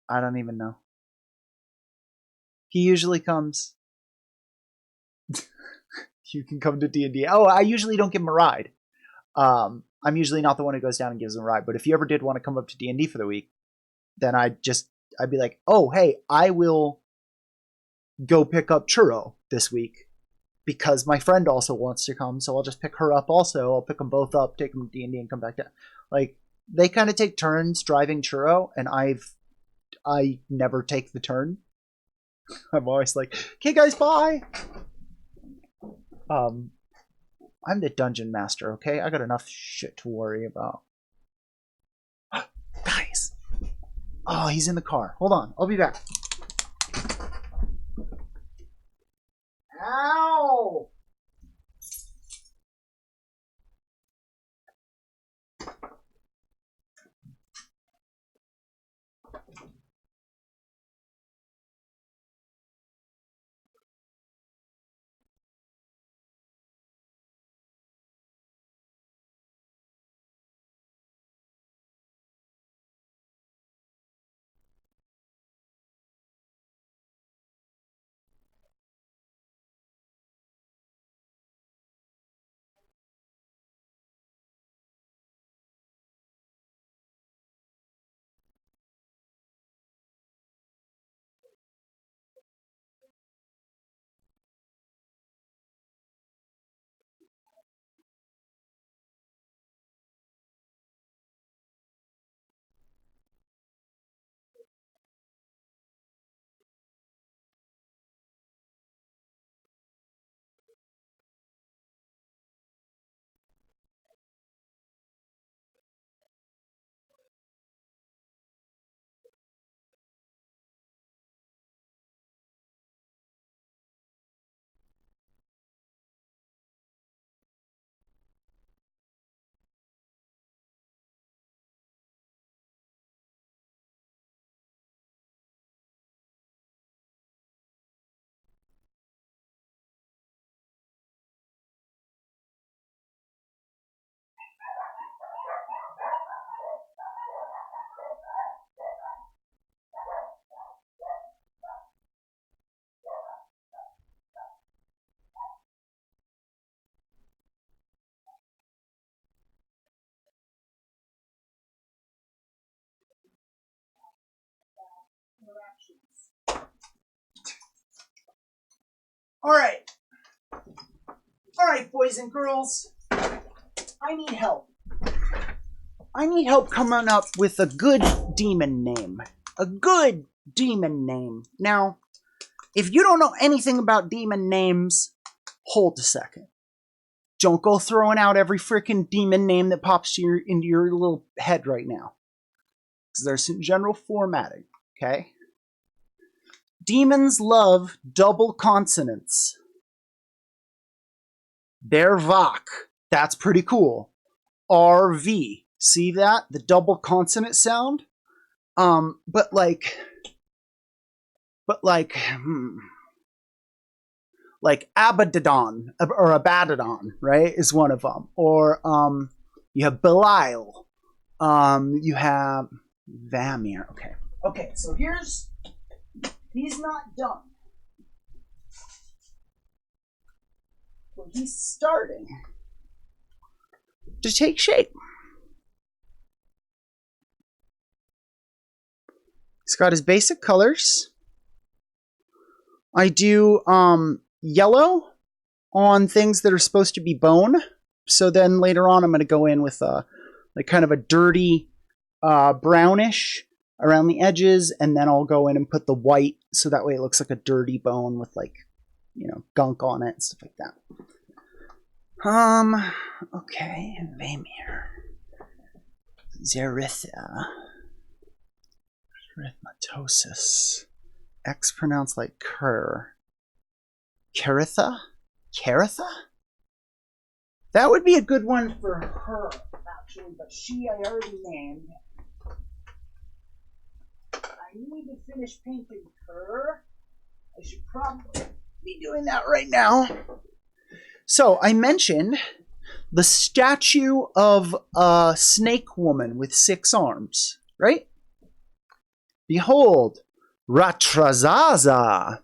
I don't even know. He usually comes. You can come to D&D. Oh, I usually don't give him a ride. I'm usually not the one who goes down and gives him a ride. But if you ever did want to come up to D&D for the week, then I'd be like, oh, hey, I will go pick up Churro this week because my friend also wants to come. So I'll just pick her up also. I'll pick them both up, take them to D&D and come back down. Like, they kind of take turns driving Churro, and I never take the turn. I'm always like, okay, guys, bye. I'm the dungeon master, okay? I got enough shit to worry about. Guys. Oh, he's in the car. Hold on. I'll be back. Ow! All right. All right, boys and girls. I need help. I need help coming up with a good demon name. A good demon name. Now, if you don't know anything about demon names, hold a second. Don't go throwing out every freaking demon name that pops into your little head right now. Because there's some general formatting, okay? Demons love double consonants. Their Vok. That's pretty cool. RV. See that? The double consonant sound? But like Abaddon or Abaddon, right, is one of them. Or you have Belial. You have Vamir. Okay, so he's not done. Well, he's starting to take shape. He's got his basic colors. I do yellow on things that are supposed to be bone. So then later on, I'm going to go in with like kind of a dirty brownish around the edges, and then I'll go in and put the white so that way it looks like a dirty bone with like, you know, gunk on it and stuff like that. Okay, Vamir. Zeritha. Erythematosis. X pronounced like cur. Caritha? Caritha? That would be a good one for her, actually, but she I already named. I need to finish painting her. I should probably be doing that right now. So I mentioned the statue of a snake woman with 6 arms, right? Behold, Ratrazaza,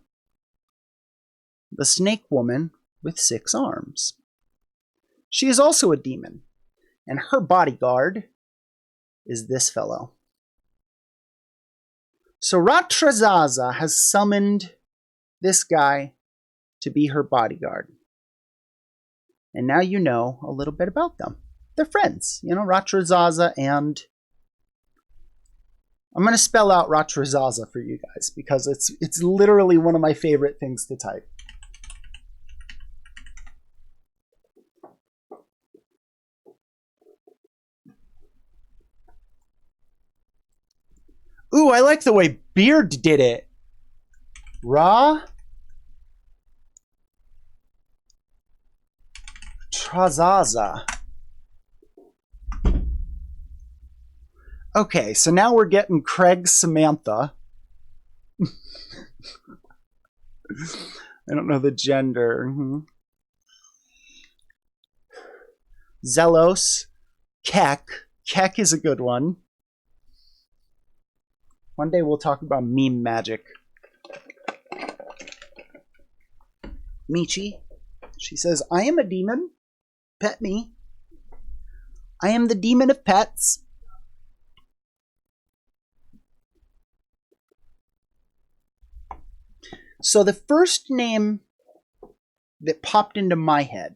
the snake woman with 6 arms. She is also a demon, and her bodyguard is this fellow. So Ratrazaza has summoned this guy to be her bodyguard. And now you know a little bit about them. They're friends, you know, Ratrazaza, and I'm going to spell out Ratrazaza for you guys because it's literally one of my favorite things to type. Ooh, I like the way Beard did it. Trazaza. Okay, so now we're getting Craig Samantha. I don't know the gender. Zelos. Keck. Keck is a good one. One day we'll talk about meme magic. Michi. She says, I am a demon. Pet me. I am the demon of pets. So the first name that popped into my head,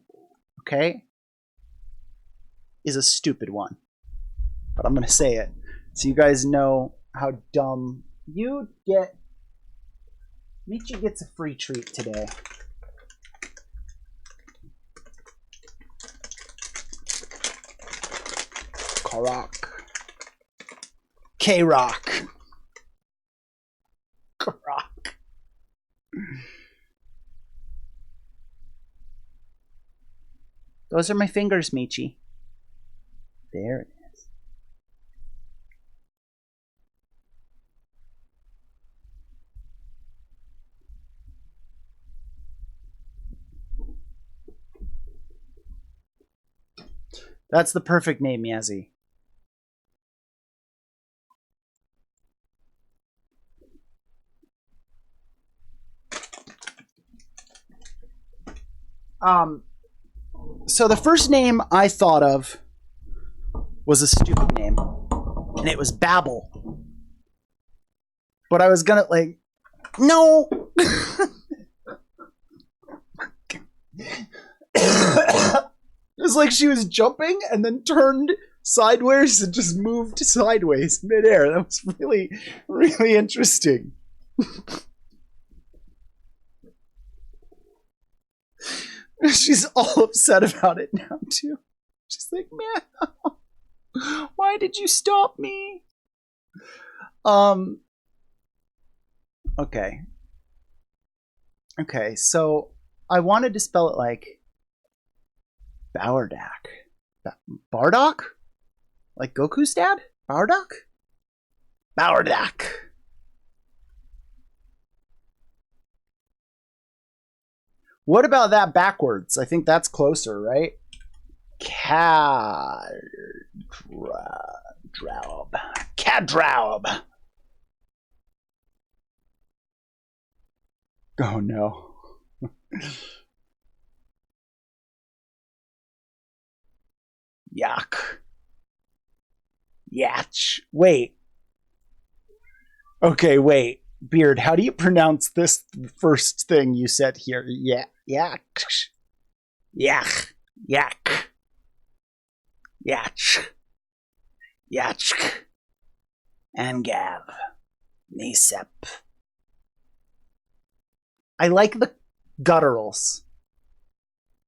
okay, is a stupid one. But I'm going to say it so you guys know how dumb you get. Michi gets a free treat today. Karak. K-Rock. Karak. Those are my fingers, Michi. There it is. That's the perfect name, Yazzie. So the first name I thought of was a stupid name, and it was Babel. But I was gonna like, no. It was like she was jumping and then turned sideways and just moved sideways midair. That was really, really interesting. She's all upset about it now, too. She's like, man, why did you stop me? Okay. Okay, so I wanted to spell it like Bowerdak. Bardock? Like Goku's dad? Bardock? Bowerdak. What about that backwards? I think that's closer, right? Cadraub. Cadraub. Oh no. Yuck. Yatch. Wait. Okay, wait. Beard, how do you pronounce this first thing you said here? Yeah. Yak. Yak. Yak. Yatch. Yatch. Angav. Nisep. I like the gutturals.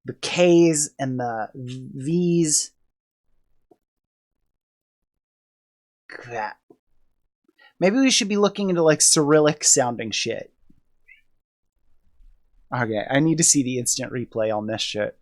The K's and the V's. Crap. Maybe we should be looking into like Cyrillic sounding shit. Okay, I need to see the instant replay on this shit.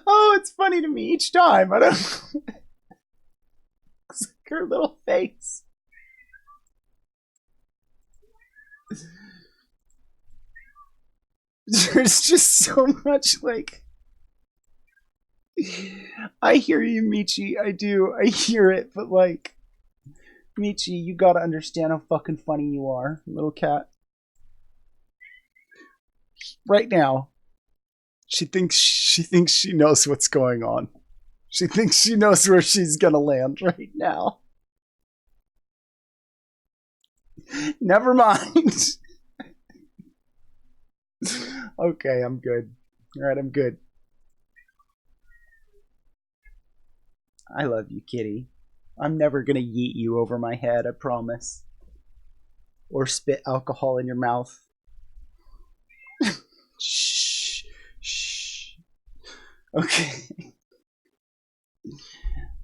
Oh, it's funny to me each time. I don't know. It's like her little face. There's just so much like. I hear you, Michi. I do. I hear it, but like, Michi, you gotta understand how fucking funny you are, little cat. Right now, she thinks she knows what's going on. She thinks she knows where she's gonna land right now. Never mind. Okay, I'm good. Alright, I'm good. I love you, kitty. I'm never gonna yeet you over my head, I promise. Or spit alcohol in your mouth. Shh. Shh. Okay.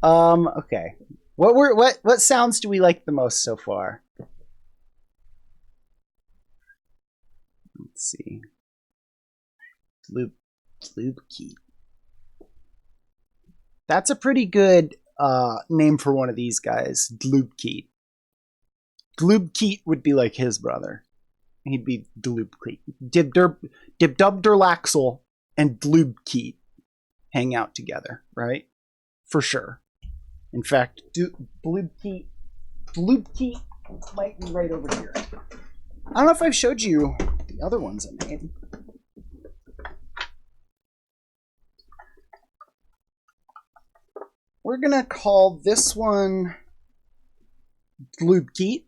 Okay. What sounds do we like the most so far? Let's see. Dlubkeet. That's a pretty good name for one of these guys. Dlubkeet. Dlubkeet would be like his brother. He'd be Dlubkeet. Dibdubderlaxel and Dlubkeet hang out together, right? For sure. In fact, Dlubkeet might be right over here. I don't know if I've showed you the other ones I made. We're gonna call this one Dlubkeet.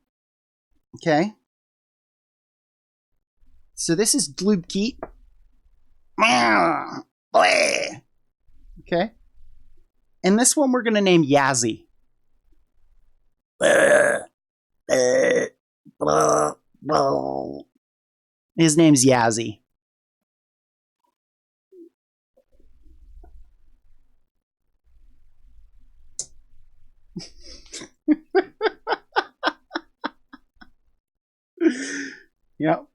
Okay. So this is Dlubkeet. Okay. And this one we're gonna name Yazzie. His name's Yazzie. Yep.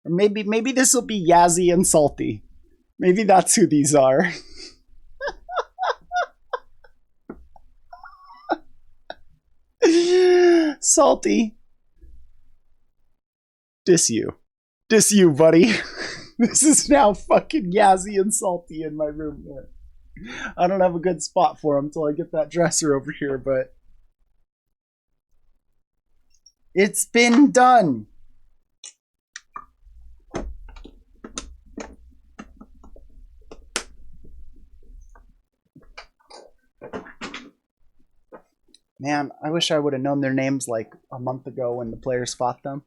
Or maybe this will be Yazzie and Salty. Maybe that's who these are. Salty. Diss you, buddy. This is now fucking Yazzie and Salty in my room. I don't have a good spot for him until I get that dresser over here, but it's been done. Man, I wish I would have known their names like a month ago when the players fought them.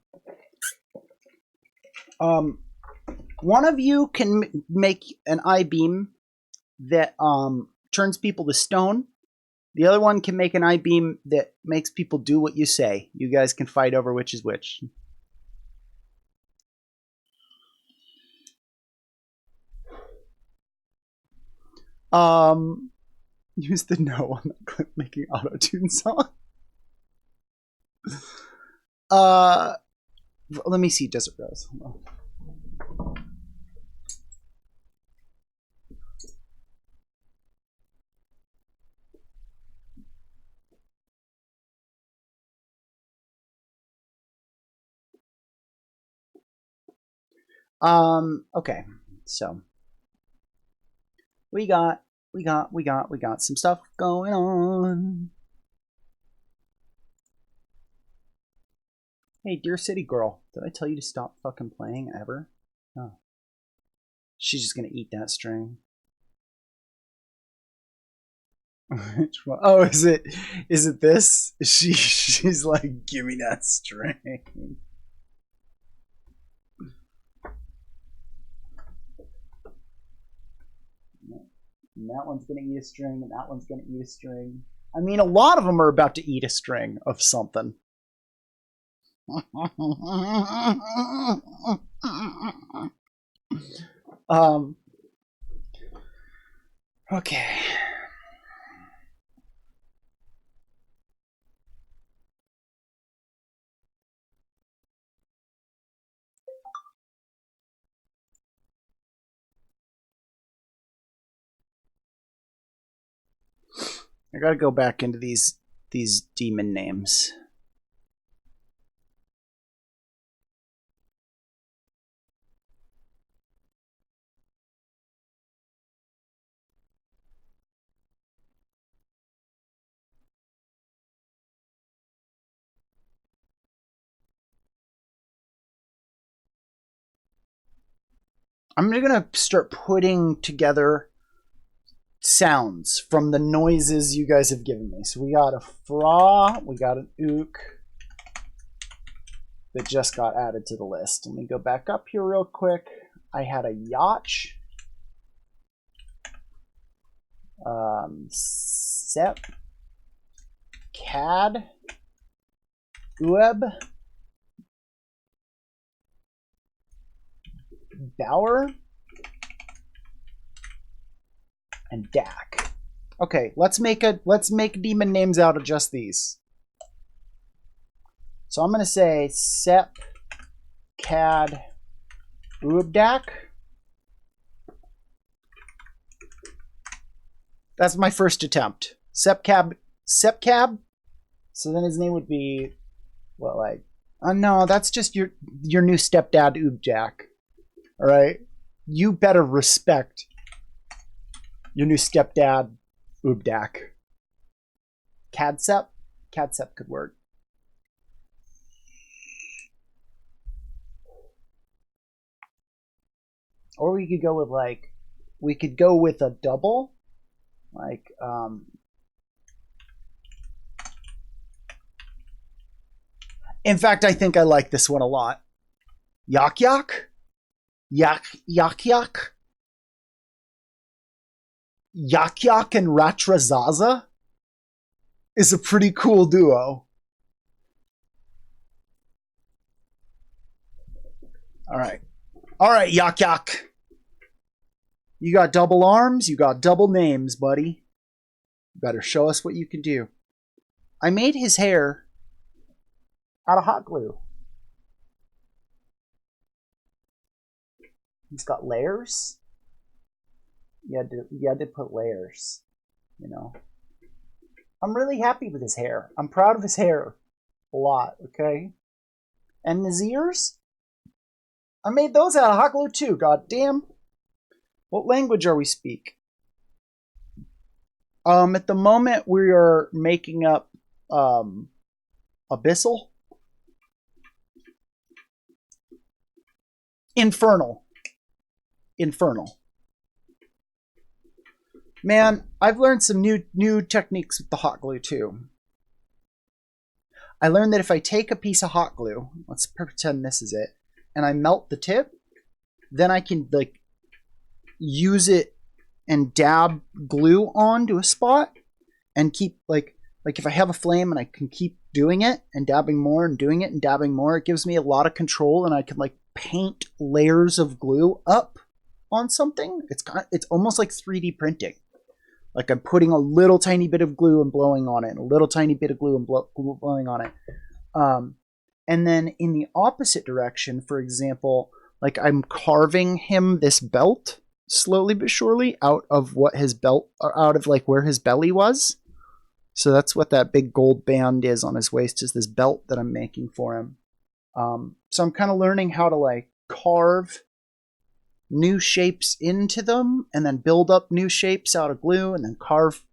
One of you can make an I-beam that turns people to stone. The other one can make an I-beam that makes people do what you say. You guys can fight over which is which. Use the no on the clip making auto-tune song. Let me see Desert Rose. Okay, so we got some stuff going on. Hey, dear city girl, did I tell you to stop fucking playing ever? Oh. She's just gonna eat that string. Oh, is it this? She's like, give me that string. And that one's gonna eat a string, and that one's gonna eat a string. I mean, a lot of them are about to eat a string of something. Okay. I gotta go back into these demon names. I'm gonna start putting together sounds from the noises you guys have given me. So we got a fra, we got an ook that just got added to the list. Let me go back up here real quick. I had a yach, sep, cad, ueb, Bauer, and Dak. Okay, let's make demon names out of just these. So I'm gonna say Sep, Cad, Uebdak. That's my first attempt. Sepcab. So then his name would be, what, like? No, that's just your new stepdad Uebdak. All right, you better respect your new stepdad Uebdak. Cadsep could work. Or we could go with a double, like in fact, I think I like this one a lot. Yak Yak and Ratrazaza is a pretty cool duo. All right, Yak Yak. You got double arms, you got double names, buddy. You better show us what you can do. I made his hair out of hot glue. He's got layers. You had to put layers, you know. I'm really happy with his hair. I'm proud of his hair a lot, okay? And his ears? I made those out of hot glue too, god damn. What language are we speak? At the moment we are making up Abyssal. Infernal. Man, I've learned some new techniques with the hot glue too. I learned that if I take a piece of hot glue, let's pretend this is it, and I melt the tip, then I can like use it and dab glue onto a spot and keep like if I have a flame and I can keep doing it and dabbing more and doing it and dabbing more, it gives me a lot of control and I can like paint layers of glue up on something. It's almost like 3D printing. Like I'm putting a little tiny bit of glue and blowing on it, and a little tiny bit of glue and blowing on it. And then in the opposite direction, for example, like I'm carving him this belt slowly but surely out of what his belt, or out of like where his belly was. So that's what that big gold band is on his waist, is this belt that I'm making for him. So I'm kind of learning how to like carve new shapes into them and then build up new shapes out of glue and then carve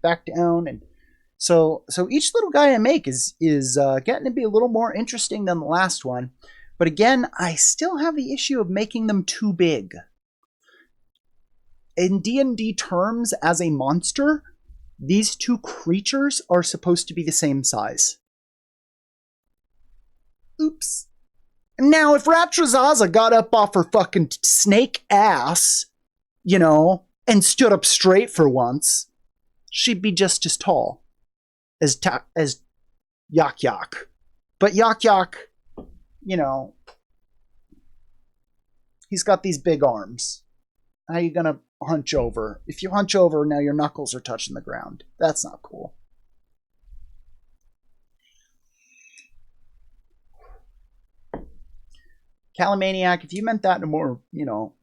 back down. And So each little guy I make is getting to be a little more interesting than the last one. But again, I still have the issue of making them too big. In D&D terms, as a monster, these two creatures are supposed to be the same size. Oops. Now, if Ratrazaza got up off her fucking snake ass, and stood up straight for once, she'd be just as tall as Yak Yak. But Yak Yak, he's got these big arms. How are you gonna hunch over? If you hunch over, now your knuckles are touching the ground. That's not cool. Calamaniac, if you meant that in a more,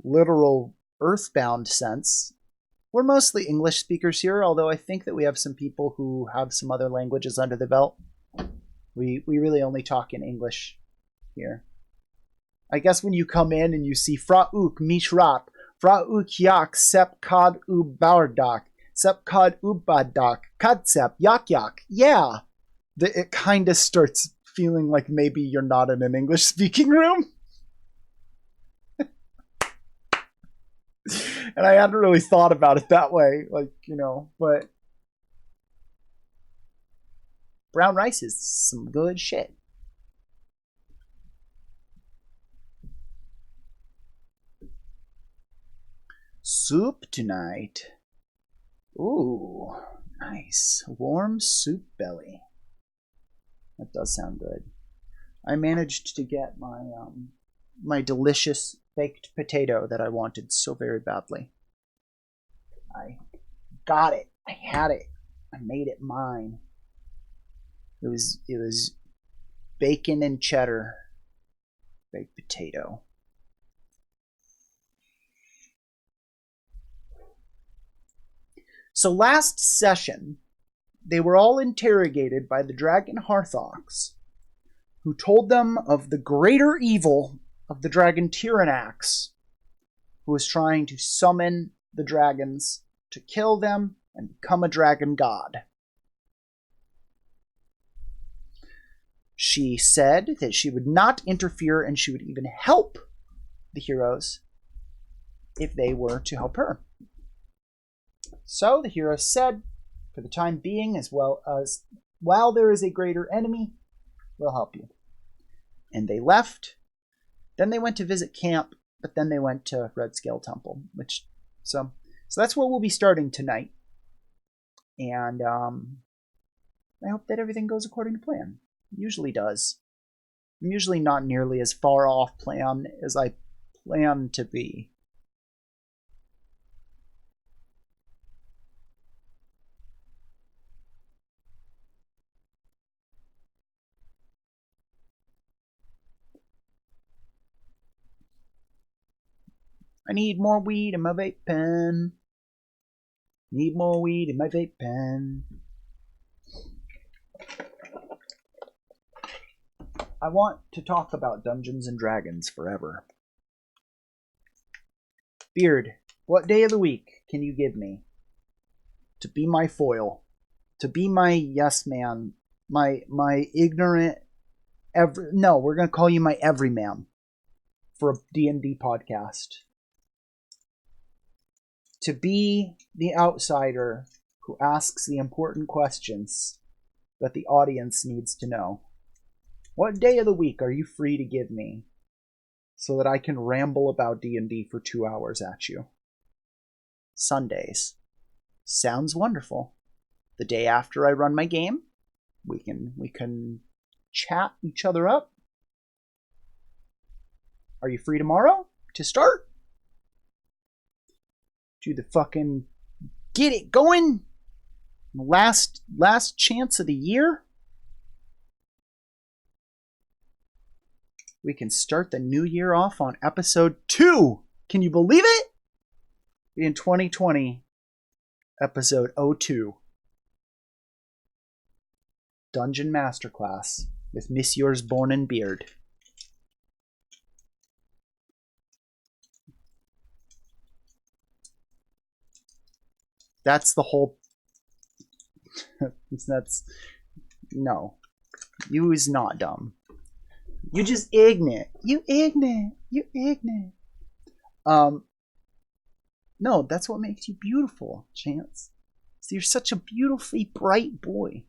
literal earthbound sense, we're mostly English speakers here, although I think that we have some people who have some other languages under the belt. We really only talk in English here. I guess when you come in and you see Fra Uk Mishrat, Fra Uk Yak, Sep Kad Ubardak, Sep Kad Ubadak, Kadsep, Yak Yak, yeah, it kind of starts feeling like maybe you're not in an English speaking room. And I hadn't really thought about it that way, but brown rice is some good shit. Soup tonight. Ooh, nice. Warm soup belly. That does sound good. I managed to get my delicious baked potato that I wanted so very badly. I got it. I had it. I made it mine. It was bacon and cheddar baked potato. So last session, they were all interrogated by the dragon Harthox, who told them of the greater evil of the dragon Tyrannax, who was trying to summon the dragons to kill them and become a dragon god. She said that she would not interfere and she would even help the heroes if they were to help her. So the heroes said, for the time being, as well as while there is a greater enemy, we'll help you. And they left. Then they went to visit camp, but then they went to Red Scale Temple, so that's where we'll be starting tonight. And I hope that everything goes according to plan. It usually does. I'm usually not nearly as far off plan as I plan to be. I need more weed in my vape pen. Need more weed in my vape pen. I want to talk about Dungeons and Dragons forever. Beard, what day of the week can you give me to be my foil, to be my yes man, my ignorant we're gonna call you my everyman for a D&D podcast, to be the outsider who asks the important questions that the audience needs to know. What day of the week are you free to give me so that I can ramble about D&D for 2 hours at you? Sundays. Sounds wonderful. The day after I run my game, we can chat each other up. Are you free tomorrow to start? Do the fucking get it going. Last chance of the year. We can start the new year off on episode 2. Can you believe it? In 2020, episode 02. Dungeon Masterclass with Messrs. Bone and Beard. That's the whole That's no. You is not dumb. You just ignorant. You ignorant. You ignorant. No, that's what makes you beautiful, Chance. So you're such a beautifully bright boy.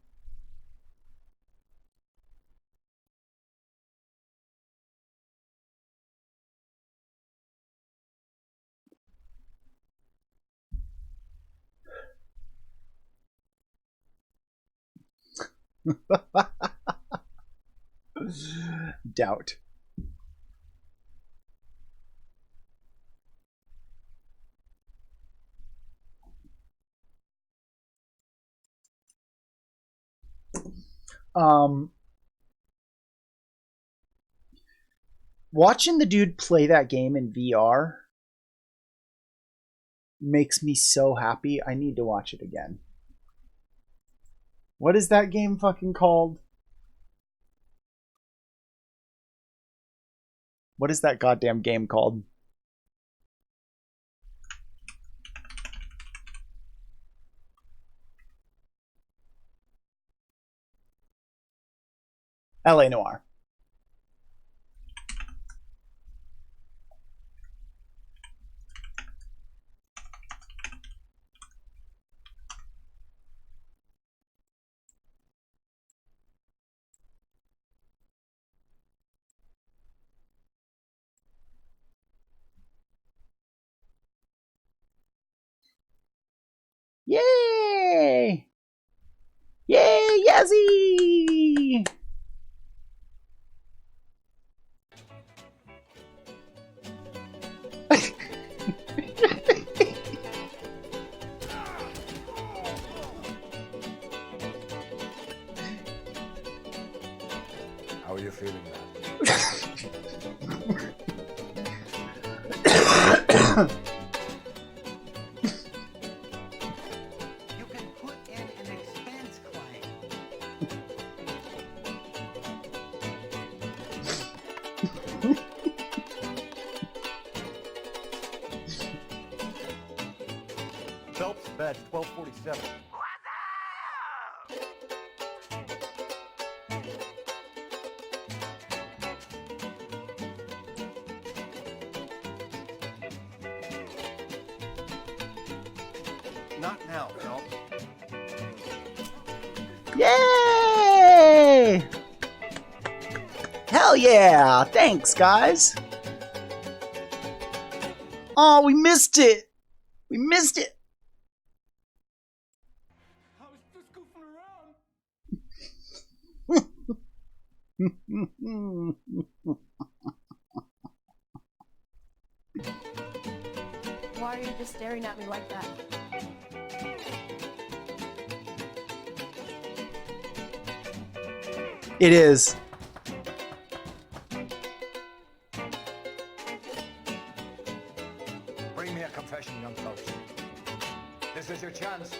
Doubt. Watching the dude play that game in VR makes me so happy. I need to watch it again. What is that game fucking called? What is that goddamn game called? LA Noir. Yay! Yay, Yazzie! How are you feeling now? You can put in an expense claim. Phelps, badge 1247. Not now, Phelps. Yay! Hell yeah! Thanks, guys. Oh, we missed it. We missed it. I was just goofing around. Why are you just staring at me like that? It is. Bring me a confession, young Phelps. This is your chance.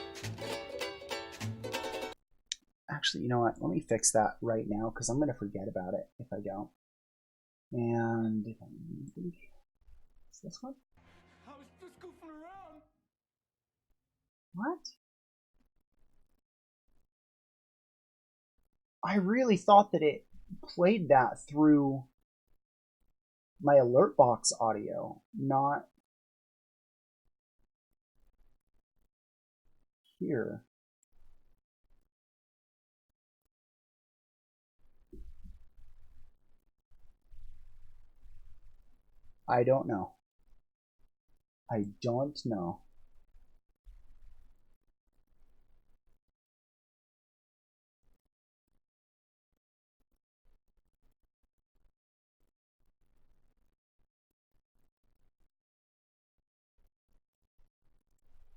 Actually, you know what? Let me fix that right now because I'm going to forget about it if I don't. And if I think it's this one. I was just goofing around. What? I really thought that it played that through my alert box audio, not here. I don't know. I don't know.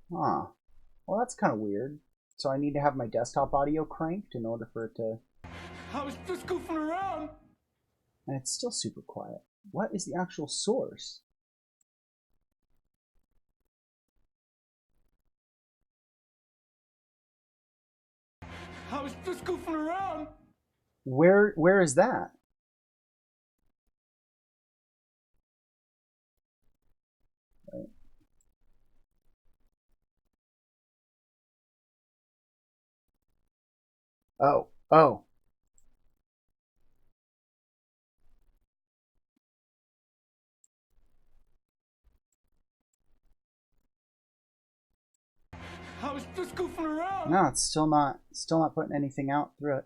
Huh. Well, that's kind of weird. So I need to have my desktop audio cranked in order for it to... I was just goofing around. And it's still super quiet. What is the actual source? I was just goofing around. Where is that? Right. Oh, oh. I was just goofing around. No, it's still not putting anything out through it.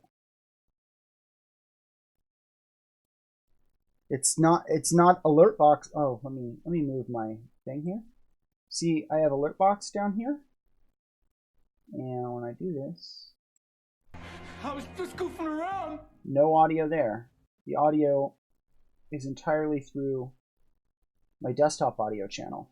It's not alert box. Oh, let me move my thing here. See, I have alert box down here. And when I do this, I was just goofing around. no audio there. The audio is entirely through my desktop audio channel.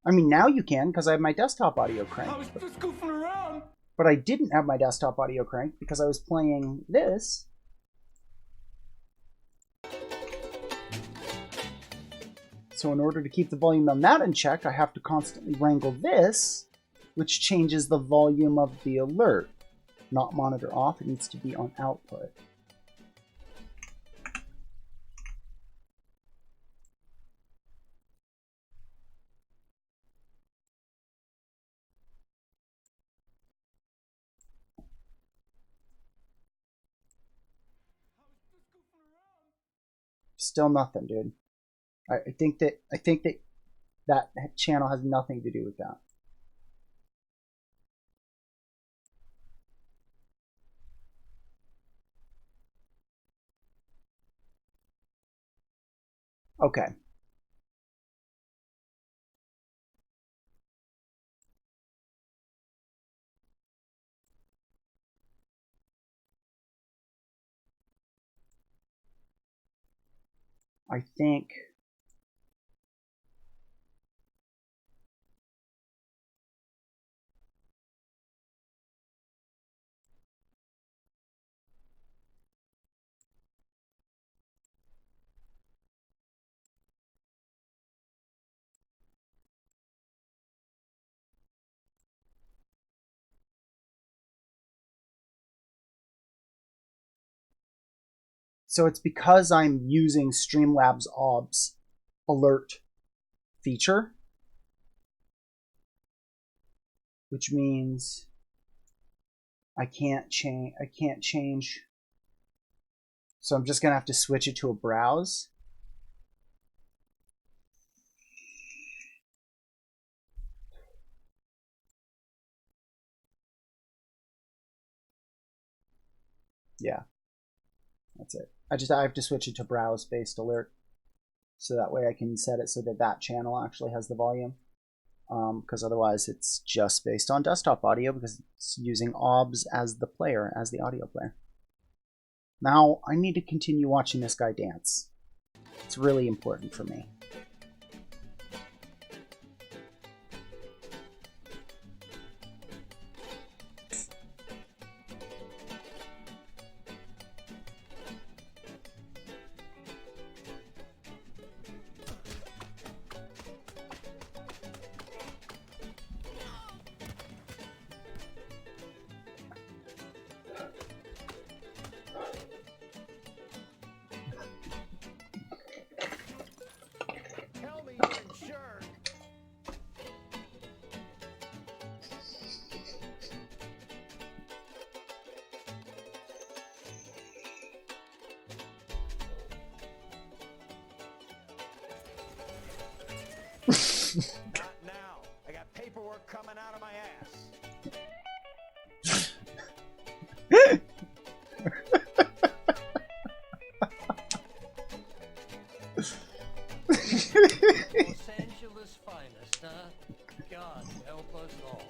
I mean, now you can because I have my desktop audio cranked. I was just goofing around. But I didn't have my desktop audio cranked because I was playing this. So in order to keep the volume on that in check, I have to constantly wrangle this, which changes the volume of the alert. Not monitor off, it needs to be on output. Still nothing, dude. I think that channel has nothing to do with that. Okay. I think so it's because I'm using Streamlabs OBS alert feature, which means I can't change. So I'm just gonna have to switch it to a browse. Yeah, that's it. I have to switch it to browse based alert, so that way I can set it so that that channel actually has the volume. Because otherwise it's just based on desktop audio because it's using OBS as the player, as the audio player. Now I need to continue watching this guy dance. It's really important for me. Tell me you're insured. Not now. I got paperwork coming out of my ass. Los Angeles finest, huh? God help us all.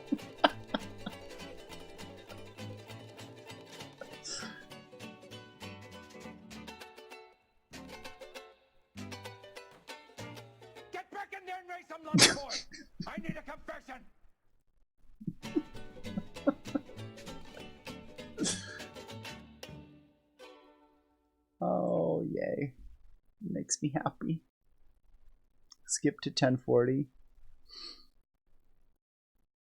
Get back in there and raise some lunch for it. I need a confession. Oh, yay. Makes me happy. Skip to 1040.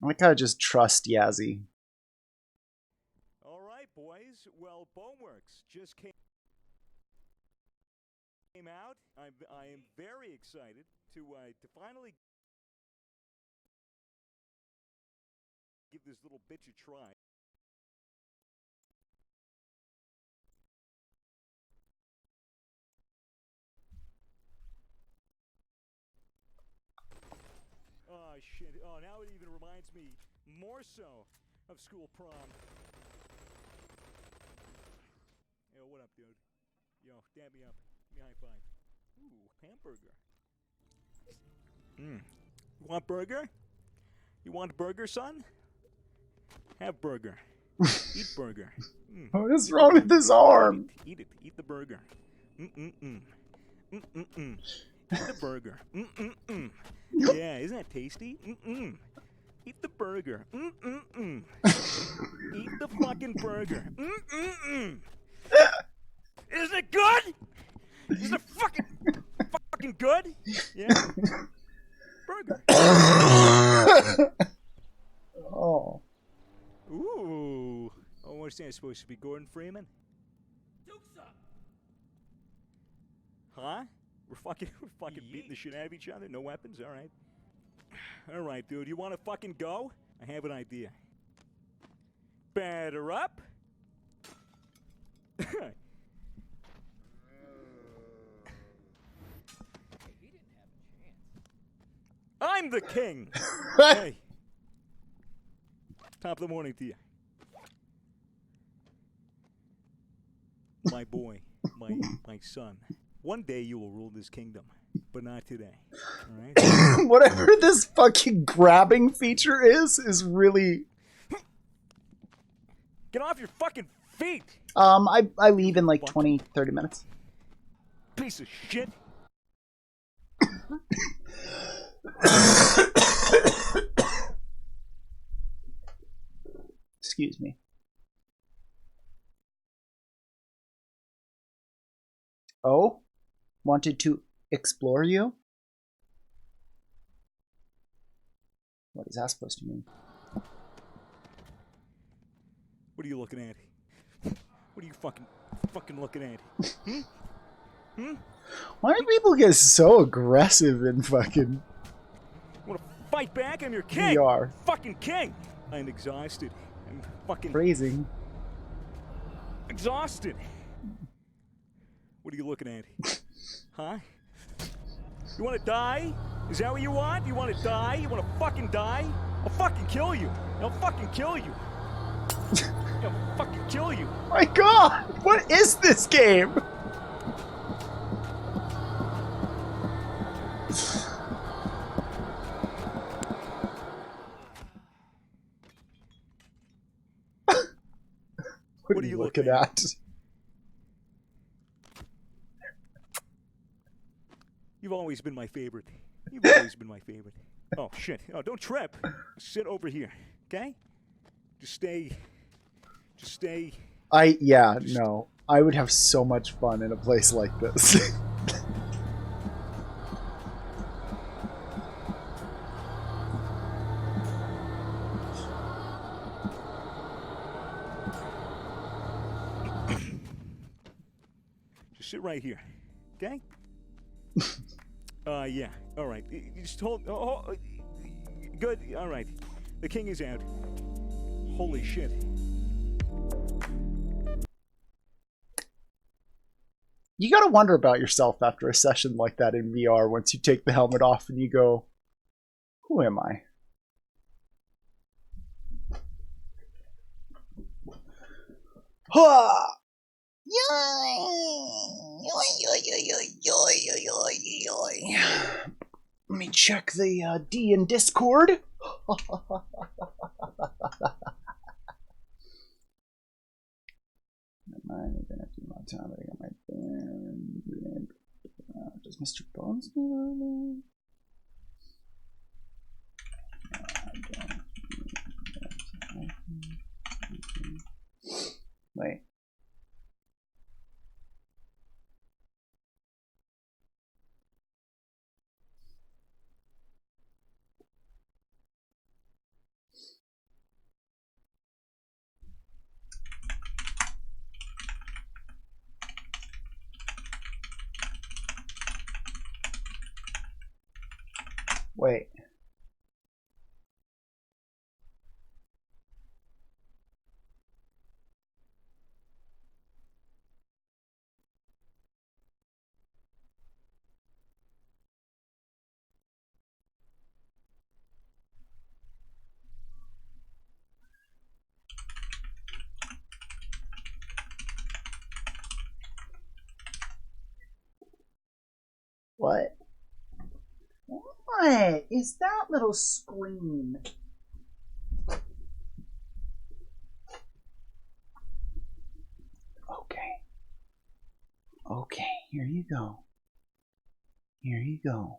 I gotta just trust Yazzie. All right, boys. Well, Boneworks just came out. I am very excited to finally give this little bitch a try. shit. Oh, now it even reminds me more so of school prom. Yo, what up, dude? Yo, dab me up. Give me a high five. Ooh, hamburger. You want burger? You want burger, son? Have burger. Eat burger. What is wrong with his arm? Eat it. Eat the burger. Mm-mm-mm. Mm-mm-mm. Eat the burger. Mm-mm-mm. Yeah, isn't that tasty? Mm-mm. Eat the burger. Mm-mm-mm. Eat the fucking burger. Mm-mm-mm. Isn't it good? Is it fucking good? Yeah. Burger. Oh. Ooh. Oh, what's that supposed to be? Gordon Freeman? Dukes up! Huh? We're fucking beating the shit out of each other? No weapons? Alright. Alright, dude. You wanna fucking go? I have an idea. Batter up. I'm the king! Hey. Top of the morning to you. My boy, my son. One day you will rule this kingdom, but not today. Alright? Whatever this fucking grabbing feature is really... Get off your fucking feet! I leave in like 20, 30 minutes. Piece of shit! Excuse me. Oh? Wanted to explore you? What is that supposed to mean? What are you looking at? What are you fucking looking at? Why do people get so aggressive in fucking Wanna fight back? I'm your king! VR? Fucking king! I'm exhausted. I'm fucking Phrasing. exhausted. What are you looking at? Huh? You wanna die? Is that what you want? You wanna die? You wanna fucking die? I'll fucking kill you. I'll fucking kill you. I'll fucking kill you. My god! What is this game? What are you looking at? You've always been my favorite. You've always been my favorite. Oh, shit. Oh, don't trip. Sit over here, okay? Just stay. No. I would have so much fun in a place like this. Just sit right here, okay? Yeah. All right. You just hold. Good. All right. The king is out. Holy shit. You gotta wonder about yourself after a session like that in VR once you take the helmet off and you go, who am I? Ha! Let me check the D in Discord. Does Mr.Bones know? Wait. Wait. What? What is that little scream? Okay. Okay, here you go. Here you go.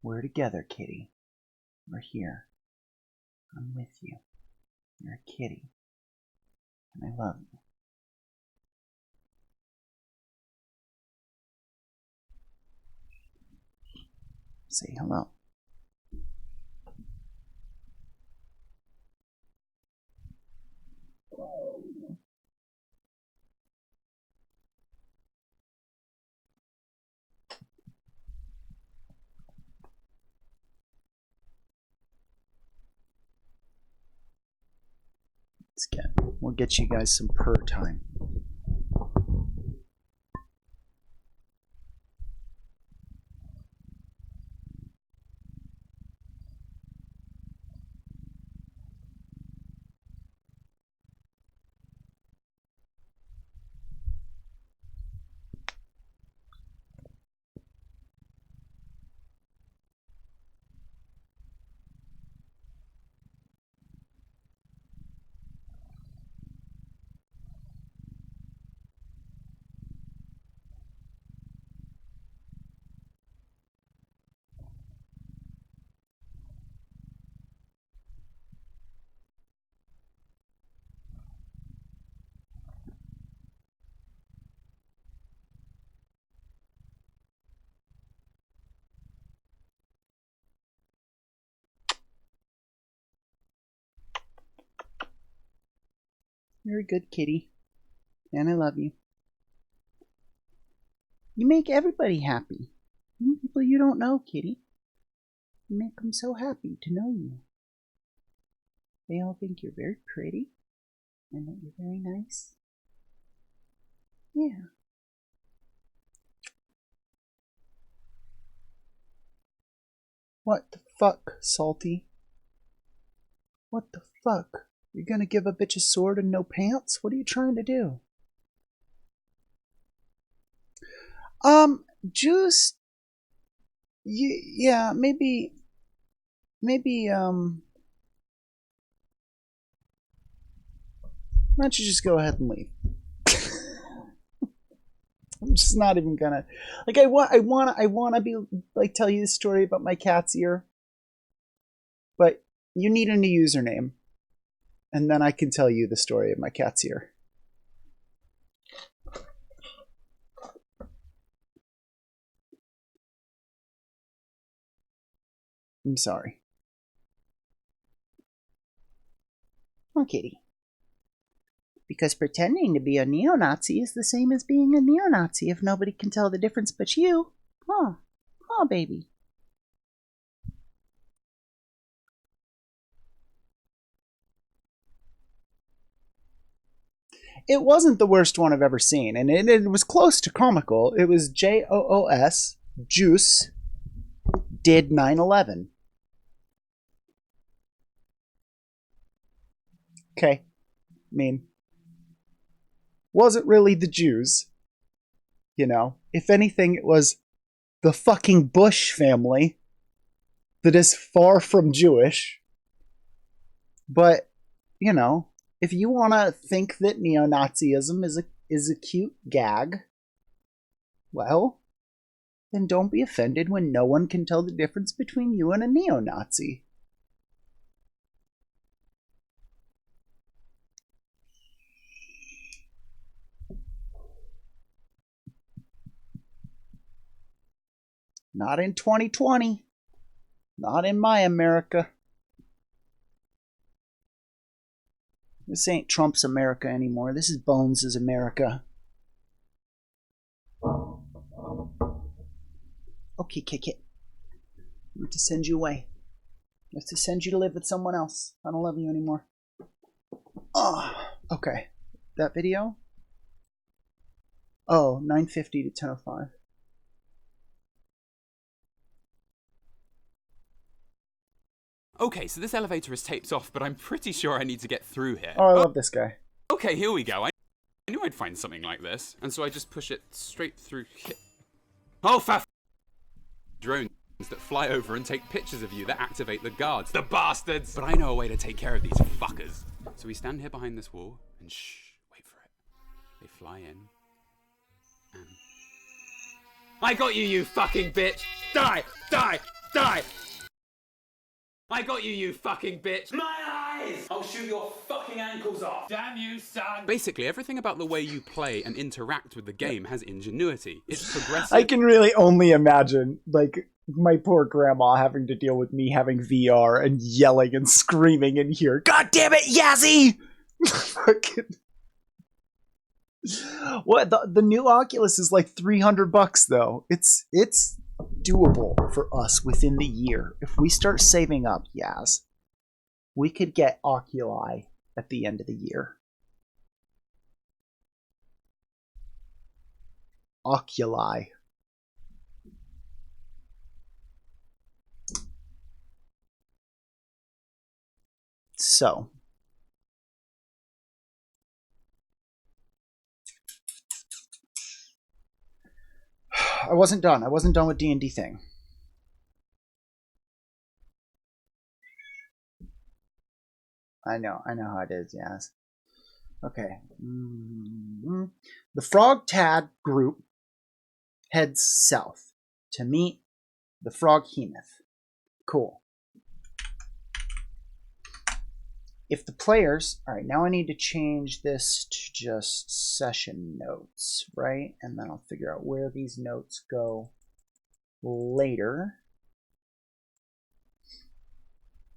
We're together, kitty. We're here. I'm with you. You're a kitty. And I love you. Say hello. We'll get you guys some purr time. You're a good kitty, and I love you. You make everybody happy. Even people you don't know, kitty. You make them so happy to know you. They all think you're very pretty, and that you're very nice. Yeah. What the fuck, Salty? What the fuck? You're gonna give a bitch a sword and no pants? What are you trying to do? Juice. Yeah, maybe. Why don't you just go ahead and leave? I'm just not even gonna. Like, I wanna be like tell you the story about my cat's ear, but you need a new username, and then I can tell you the story of my cat's ear. I'm sorry. Oh, kitty. Because pretending to be a neo-Nazi is the same as being a neo-Nazi if nobody can tell the difference but you. Oh, baby. It wasn't the worst one I've ever seen, and it was close to comical. It was JOOS, Juice, did 9/11. Okay. I mean, wasn't really the Jews. You know, if anything, it was the fucking Bush family that is far from Jewish. But, you know, if you want to think that neo-Nazism is a cute gag, well, then don't be offended when no one can tell the difference between you and a neo-Nazi. Not in 2020. Not in my America. This ain't Trump's America anymore. This is Bones' America. Okay, kick it. I have to send you away. I have to send you to live with someone else. I don't love you anymore. Oh, okay. That video? Oh, 9:50 to 10:05. Okay, so this elevator is taped off, but I'm pretty sure I need to get through here. Oh, I love this guy. Okay, here we go. knew I'd find something like this, and so I just push it straight through here. Oh, drones that fly over and take pictures of you that activate the guards. The bastards! But I know a way to take care of these fuckers. So we stand here behind this wall and wait for it. They fly in. And... I got you, you fucking bitch! Die! Die! Die! I got you, you fucking bitch! My eyes! I'll shoot your fucking ankles off! Damn you, son! Basically, everything about the way you play and interact with the game has ingenuity. It's progressive. I can really only imagine, like, my poor grandma having to deal with me having VR and yelling and screaming in here. God damn it, Yazzie! What the new Oculus is like $300 though. It's doable for us within the year. If we start saving up, Yaz, we could get Oculi at the end of the year. Oculi. So, I wasn't done. I wasn't done with D&D thing. I know how it is, yes. Okay. The Frog Tad group heads south to meet the Froghemoth. Cool. If the players... Alright, now I need to change this to just session notes, right? And then I'll figure out where these notes go later.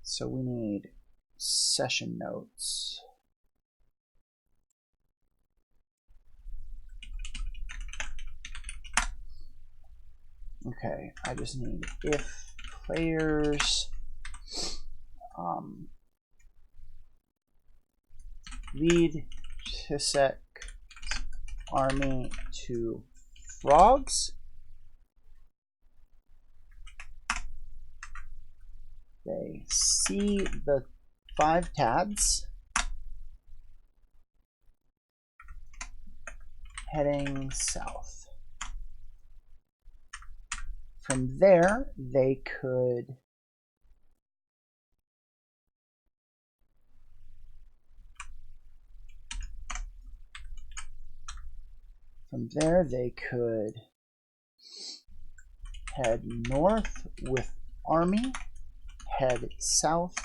So we need session notes. Okay, I just need if players lead Chisek army to frogs. They see the 5 Tads heading south. From there, they could head north with army, head south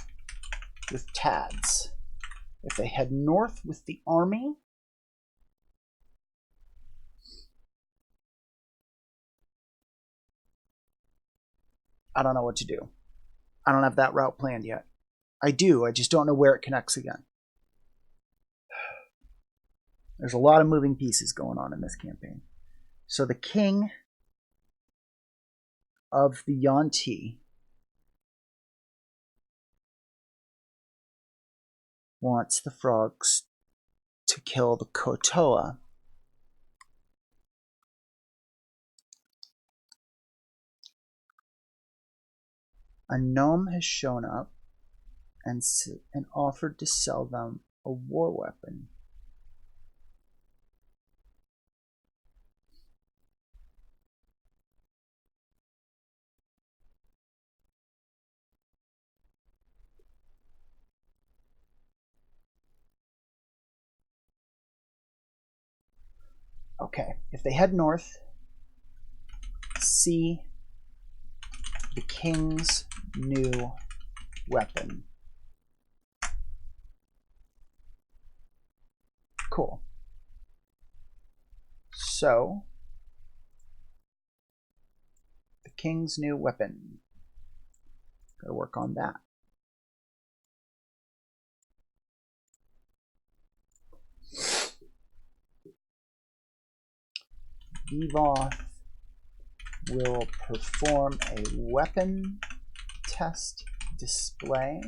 with Tads. If they head north with the army, I don't know what to do. I don't have that route planned yet. I do, I just don't know where it connects again. There's a lot of moving pieces going on in this campaign. So the king of the Yuan-Ti wants the frogs to kill the Kotoa. A gnome has shown up and offered to sell them a war weapon. Okay, if they head north, see the king's new weapon. Cool. So, the king's new weapon. Gotta work on that. Devoth will perform a weapon test display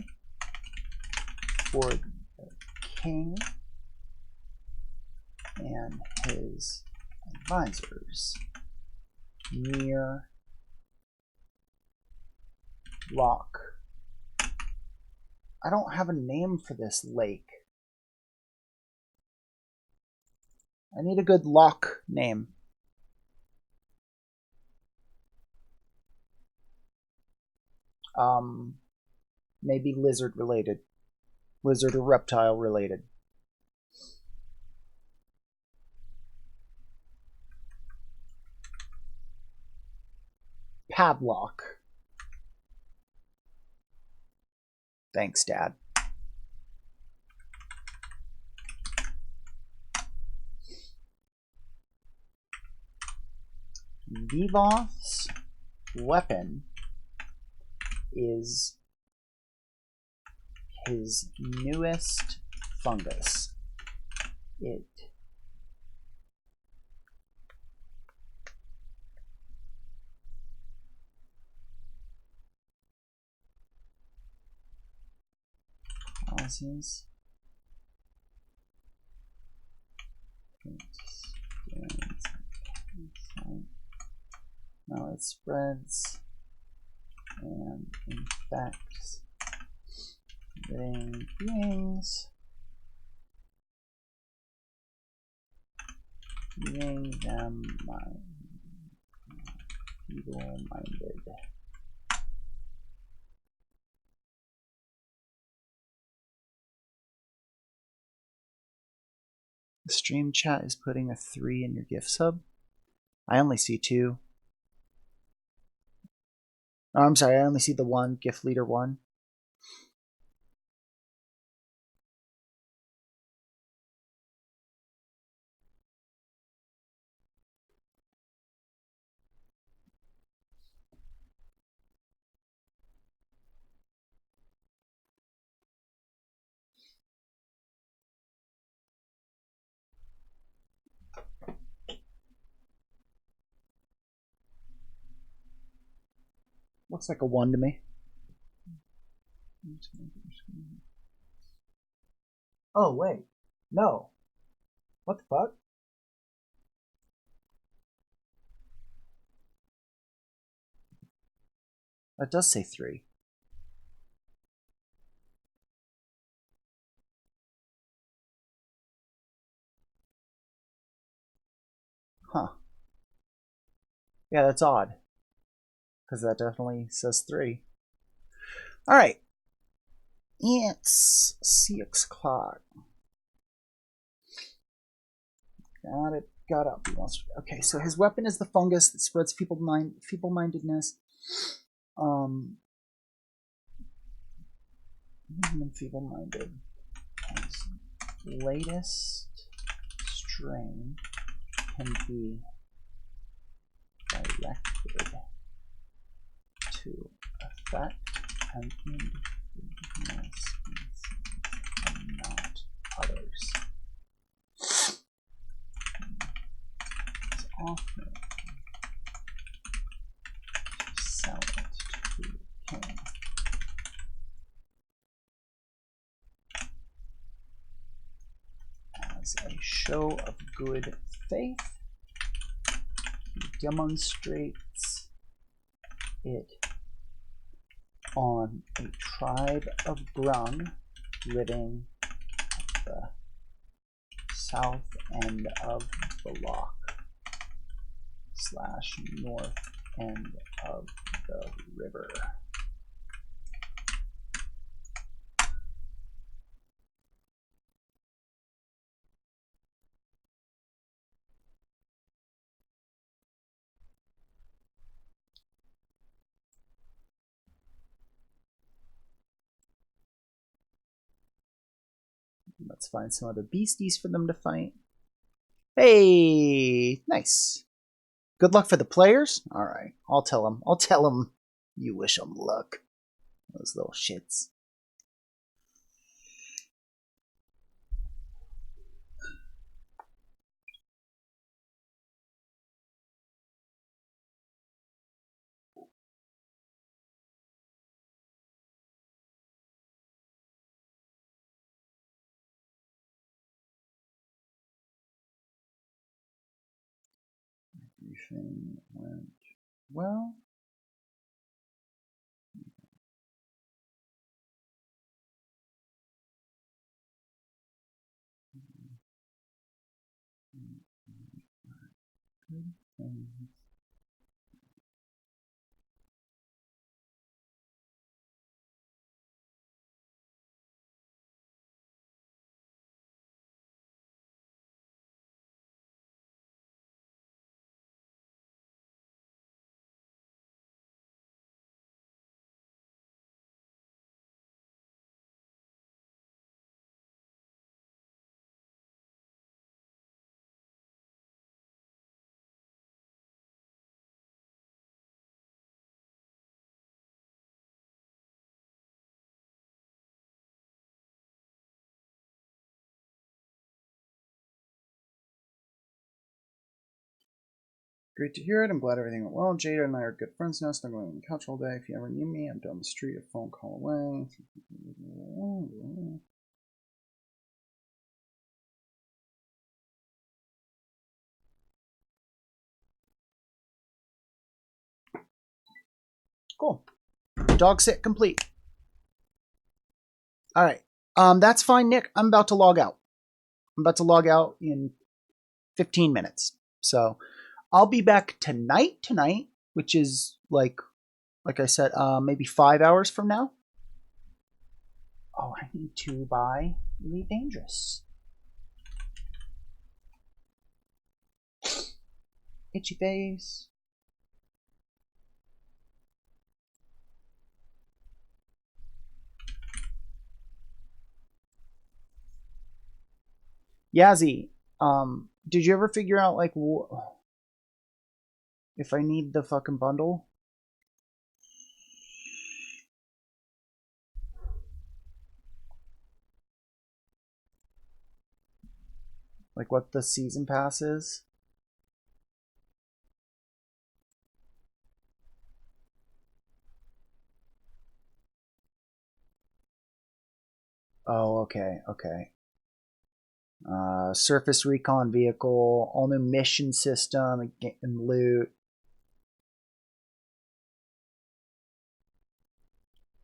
for the king and his advisors near Loch. I don't have a name for this lake. I need a good lock name. Maybe lizard related. Lizard or reptile related. Padlock. Thanks, Dad. Vivoth's weapon is his newest fungus. It causes no, it spreads and infects living beings, leaving them evil-minded. The stream chat is putting a 3 in your gift sub. I only see 2. Oh, I'm sorry, I only see the 1, gift leader 1. Looks like a 1 to me. Oh, wait. No. What the fuck? That does say 3. Huh. Yeah, that's odd. Because that definitely says 3. Alright. It's 6 o'clock. Got it. Got up. Okay, so his weapon is the fungus that spreads feeble-mindedness. Feeble-minded. His latest strain can be directed to affect an individual species and not others. It's often to sell it to the king. As a show of good faith, he demonstrates it on a tribe of Grung living at the south end of the loch / north end of the river. Let's find some other beasties for them to fight. Hey, nice. Good luck for the players. All right, I'll tell them. I'll tell them. You wish them luck. Those little shits. Everything went well. Great to hear it. I'm glad everything went well. Jada and I are good friends now, so I'm going on the couch all day. If you ever need me, I'm down the street, a phone call away. Cool. Dog sit complete. All right. That's fine, Nick. I'm about to log out. I'm about to log out in 15 minutes. So I'll be back tonight, which is like I said, maybe 5 hours from now. Oh, I need to buy Elite Dangerous. Itchy face. Yazzie, did you ever figure out, like, if I need the fucking bundle? Like, what the season pass is? Oh, okay, okay. Surface recon vehicle, all new mission system and loot.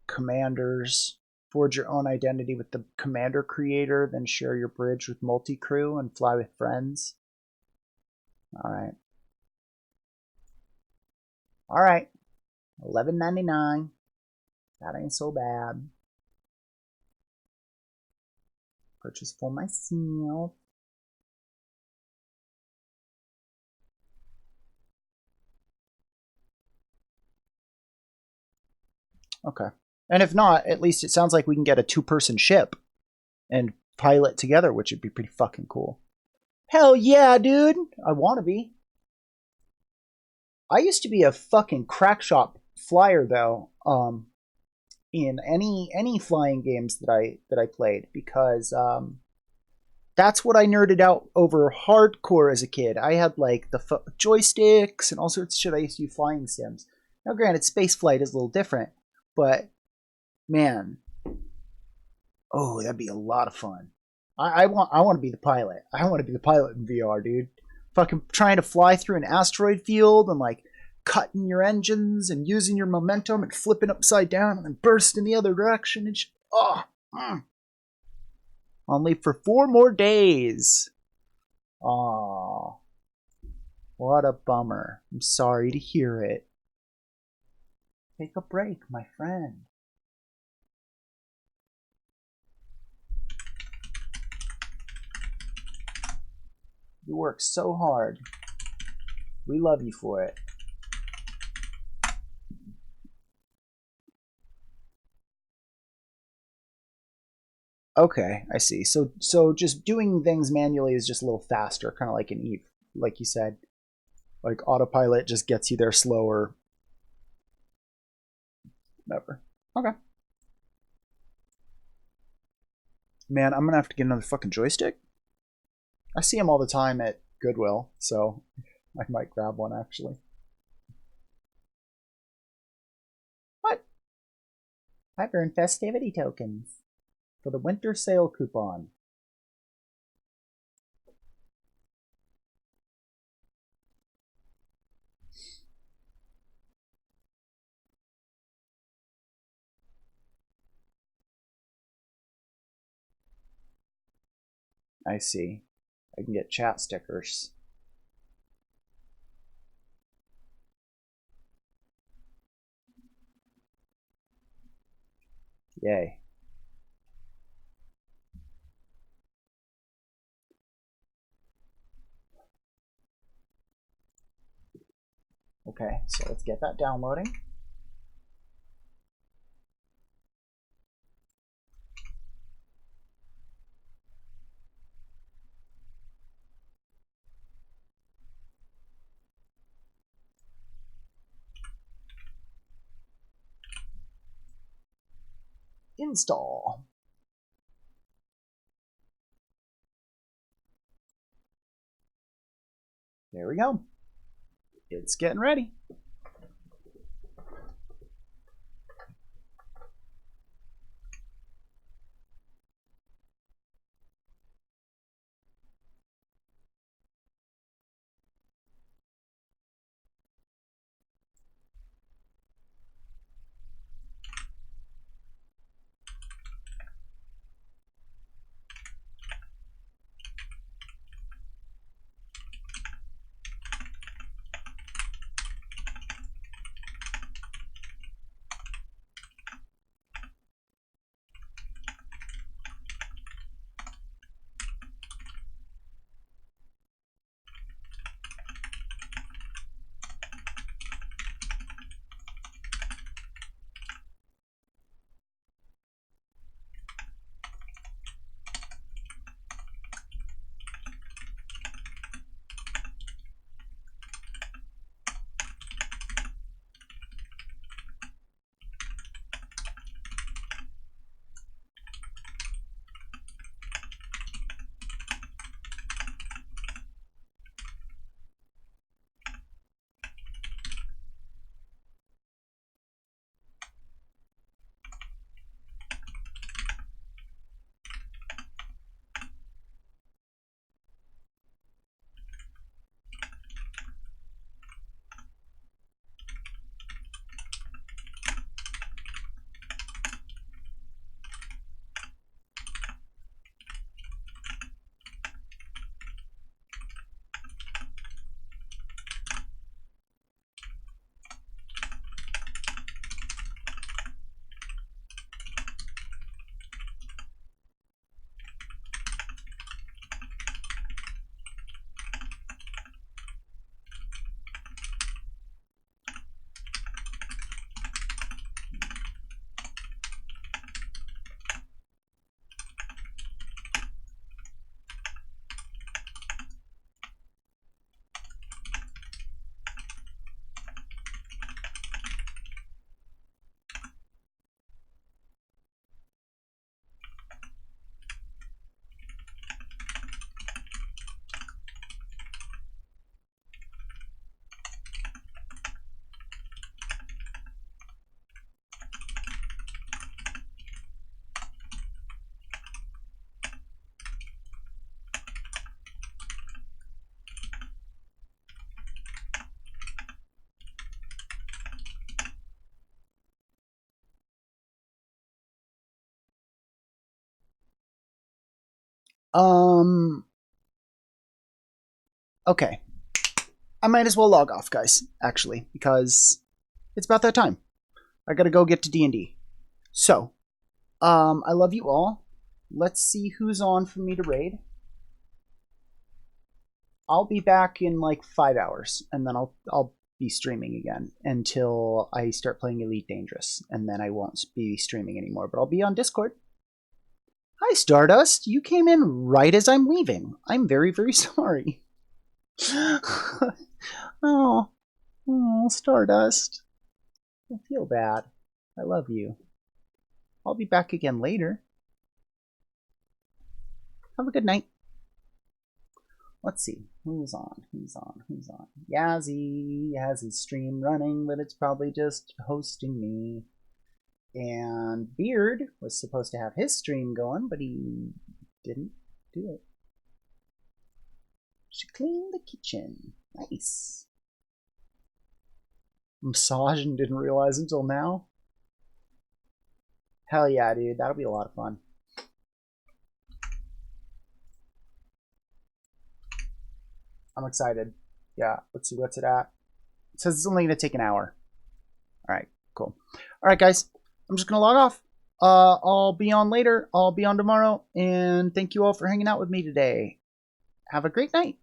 Commanders. Forge your own identity with the commander creator, then share your bridge with multi-crew and fly with friends. Alright. Alright. $11.99. That ain't so bad. Purchase for myself. Okay. And if not, at least it sounds like we can get a 2-person ship and pilot together, which would be pretty fucking cool. Hell yeah, dude! I want to be. I used to be a fucking crack shop flyer though, in any flying games that I played, because that's what I nerded out over hardcore as a kid. I had like the joysticks and all sorts of shit. I used to do flying sims. Now, granted, space flight is a little different, but man, oh, that'd be a lot of fun. I want to be the pilot. I want to be the pilot in VR, dude. Fucking trying to fly through an asteroid field and like cutting your engines and using your momentum and flipping upside down and then bursting the other direction and Only for 4 more days. Aw. What a bummer. I'm sorry to hear it. Take a break, my friend. You work so hard. We love you for it. Okay, I see. So just doing things manually is just a little faster, kind of like an Eve, like you said. Like autopilot just gets you there slower. Never. Okay. Man, I'm gonna have to get another fucking joystick. I see them all the time at Goodwill, so I might grab one actually. What? I've earned festivity tokens for the winter sale coupon. I see. I can get chat stickers. Yay. Okay, so let's get that downloading. Install. There we go. It's getting ready. Okay. I might as well log off, guys, actually, because it's about that time. I gotta go get to D&D. So, I love you all. Let's see who's on for me to raid. I'll be back in like 5 hours, and then I'll be streaming again until I start playing Elite Dangerous, and then I won't be streaming anymore, but I'll be on Discord. Hi, Stardust. You came in right as I'm leaving. I'm very, very sorry. Oh, Stardust. I feel bad. I love you. I'll be back again later. Have a good night. Let's see. Who's on? Yazzie has his stream running, but it's probably just hosting me. And Beard was supposed to have his stream going, but he didn't do it. She cleaned the kitchen. Nice. Massage and didn't realize until now. Hell yeah, dude. That'll be a lot of fun. I'm excited. Yeah, let's see what's it at. It says it's only going to take an hour. All right, cool. All right, guys. I'm just going to log off. I'll be on later. I'll be on tomorrow. And thank you all for hanging out with me today. Have a great night.